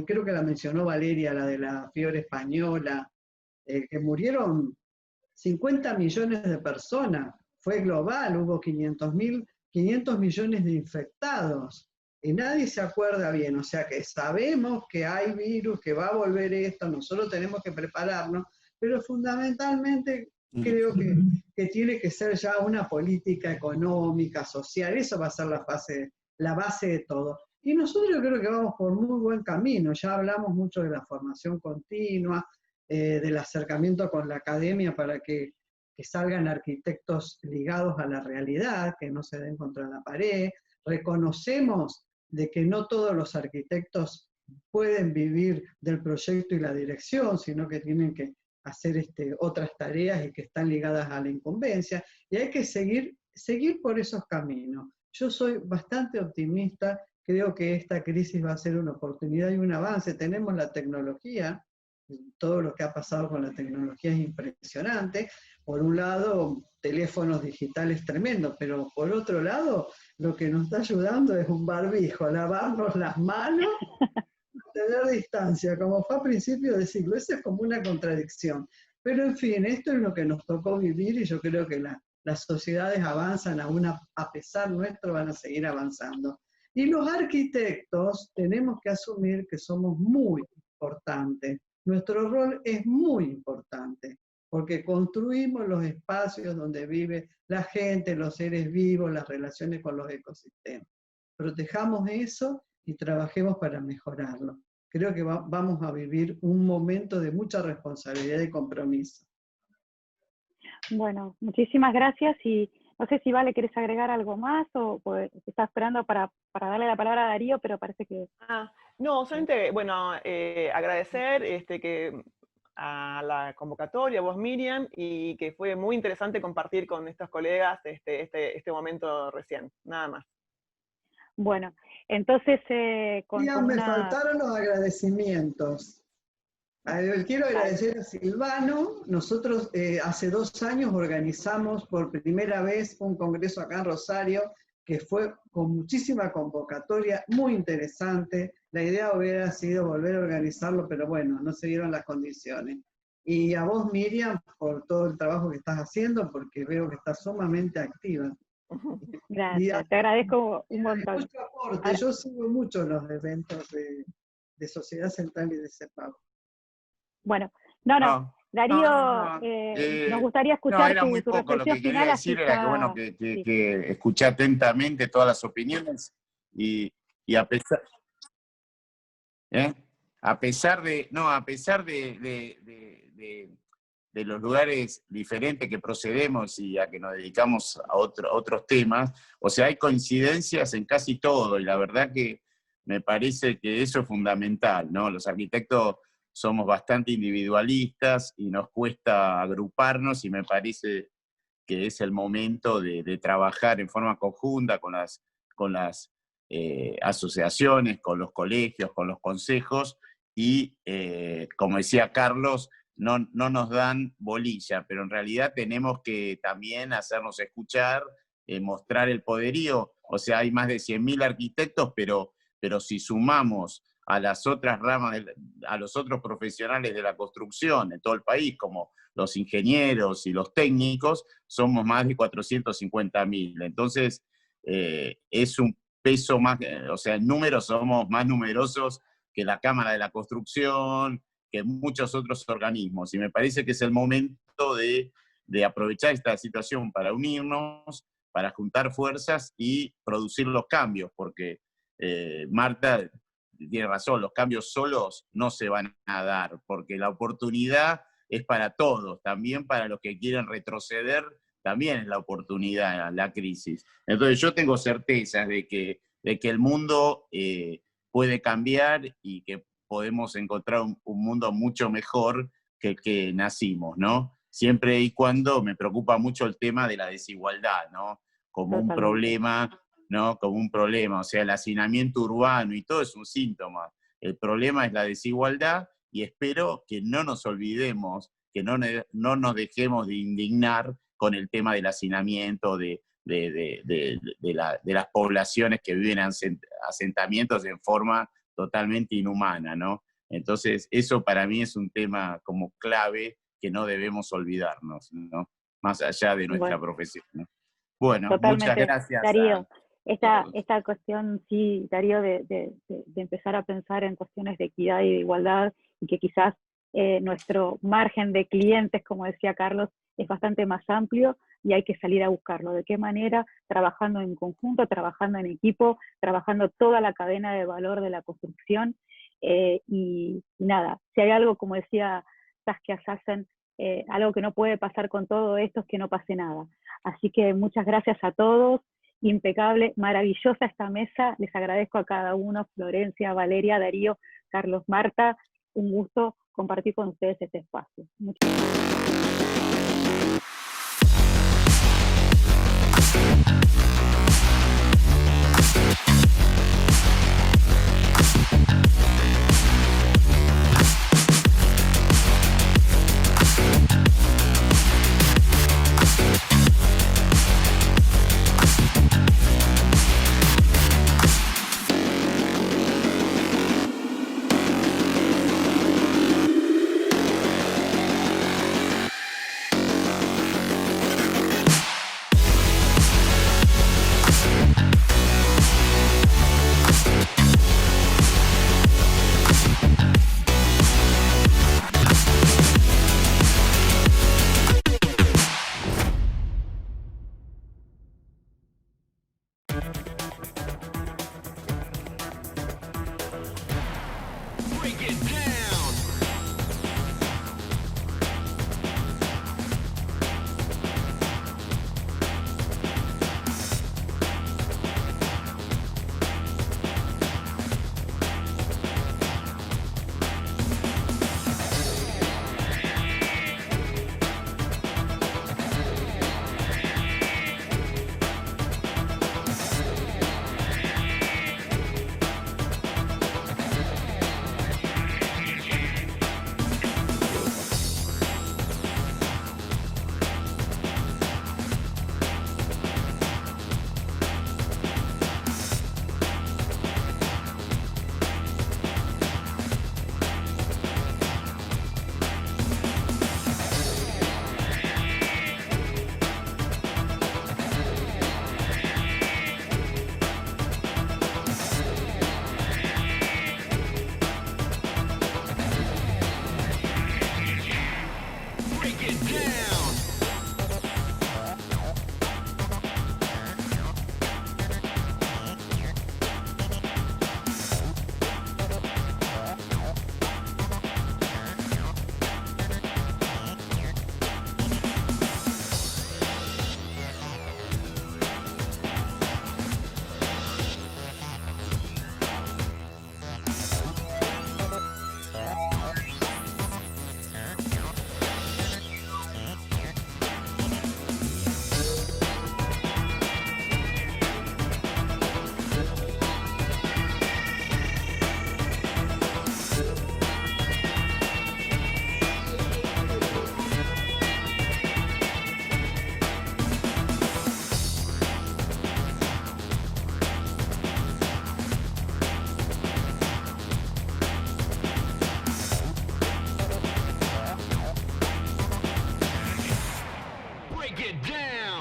E: creo que la mencionó Valeria, la de la fiebre española, que murieron 50 millones de personas. Fue global, hubo 500 millones de infectados. Y nadie se acuerda bien, o sea que sabemos que hay virus, que va a volver esto, nosotros tenemos que prepararnos, pero fundamentalmente creo que tiene que ser ya una política económica, social, eso va a ser la base de todo. Y nosotros creo que vamos por muy buen camino, ya hablamos mucho de la formación continua, del acercamiento con la academia para que salgan arquitectos ligados a la realidad, que no se den contra la pared. Reconocemos de que no todos los arquitectos pueden vivir del proyecto y la dirección, sino que tienen que hacer otras tareas y que están ligadas a la incumbencia, y hay que seguir por esos caminos. Yo soy bastante optimista, creo que esta crisis va a ser una oportunidad y un avance. Tenemos la tecnología, todo lo que ha pasado con la tecnología es impresionante. Por un lado, teléfonos digitales tremendos, pero por otro lado, lo que nos está ayudando es un barbijo, lavarnos las manos, tener distancia, como fue a principios del siglo. Eso es como una contradicción. Pero en fin, esto es lo que nos tocó vivir y yo creo que las sociedades avanzan, aún a pesar nuestro, van a seguir avanzando. Y los arquitectos tenemos que asumir que somos muy importantes. Nuestro rol es muy importante, porque construimos los espacios donde vive la gente, los seres vivos, las relaciones con los ecosistemas. Protejamos eso y trabajemos para mejorarlo. Creo que vamos a vivir un momento de mucha responsabilidad y compromiso.
A: Bueno, muchísimas gracias y no sé si Vale, ¿querés agregar algo más o pues, estás esperando para darle la palabra a Darío, pero parece que...
F: No, solamente, bueno, agradecer a la convocatoria, a vos Miriam, y que fue muy interesante compartir con estos colegas este momento recién, nada más.
A: Bueno, entonces...
E: me faltaron los agradecimientos. Quiero agradecer a Silvano. Nosotros hace 2 años organizamos por primera vez un congreso acá en Rosario, que fue con muchísima convocatoria, muy interesante. La idea hubiera sido volver a organizarlo, pero bueno, no se dieron las condiciones. Y a vos, Miriam, por todo el trabajo que estás haciendo, porque veo que estás sumamente activa.
A: Gracias, te agradezco un montón.
E: Mucho aporte. Yo sigo mucho los eventos de Sociedad Central y de CEPAV.
A: Bueno, Darío, nos gustaría escuchar
B: era muy
A: tu
B: poco. Lo que quería
A: final,
B: decir era que, bueno, que escuché atentamente todas las opiniones y a pesar... A pesar de los lugares diferentes que procedemos y a que nos dedicamos a otros temas, o sea, hay coincidencias en casi todo, y la verdad que me parece que eso es fundamental, ¿no? Los arquitectos somos bastante individualistas y nos cuesta agruparnos, y me parece que es el momento de trabajar en forma conjunta con las asociaciones, con los colegios, con los consejos, y como decía Carlos, no nos dan bolilla, pero en realidad tenemos que también hacernos escuchar, mostrar el poderío. O sea, hay más de 100.000 arquitectos, pero si sumamos a las otras ramas, a los otros profesionales de la construcción en todo el país, como los ingenieros y los técnicos, somos más de 450.000. Entonces, es un peso más, o sea, en números somos más numerosos que la Cámara de la Construcción, que muchos otros organismos. Y me parece que es el momento de aprovechar esta situación para unirnos, para juntar fuerzas y producir los cambios, porque Marta tiene razón, los cambios solos no se van a dar, porque la oportunidad es para todos, también para los que quieren retroceder, también es la oportunidad, la crisis. Entonces yo tengo certezas de que el mundo puede cambiar y que podemos encontrar un mundo mucho mejor que el que nacimos, ¿no? Siempre y cuando me preocupa mucho el tema de la desigualdad, ¿no? Como un problema, ¿no? Como un problema, o sea, el hacinamiento urbano y todo es un síntoma. El problema es la desigualdad y espero que no nos olvidemos, que no nos dejemos de indignar con el tema del hacinamiento, de las poblaciones que viven en asentamientos en forma totalmente inhumana, ¿no? Entonces, eso para mí es un tema como clave que no debemos olvidarnos, ¿no? Más allá de nuestra profesión, ¿no? Bueno,
A: totalmente.
B: Muchas gracias.
A: Darío, esta cuestión, sí, Darío, de empezar a pensar en cuestiones de equidad y de igualdad, y que quizás nuestro margen de clientes, como decía Carlos, es bastante más amplio y hay que salir a buscarlo. ¿De qué manera? Trabajando en conjunto, trabajando en equipo, trabajando toda la cadena de valor de la construcción. Y nada, si hay algo, como decía Saskia Sassen, algo que no puede pasar con todo esto es que no pase nada. Así que muchas gracias a todos, impecable, maravillosa esta mesa, les agradezco a cada uno, Florencia, Valeria, Darío, Carlos, Marta, un gusto compartir con ustedes este espacio. Muchas gracias.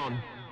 G: on.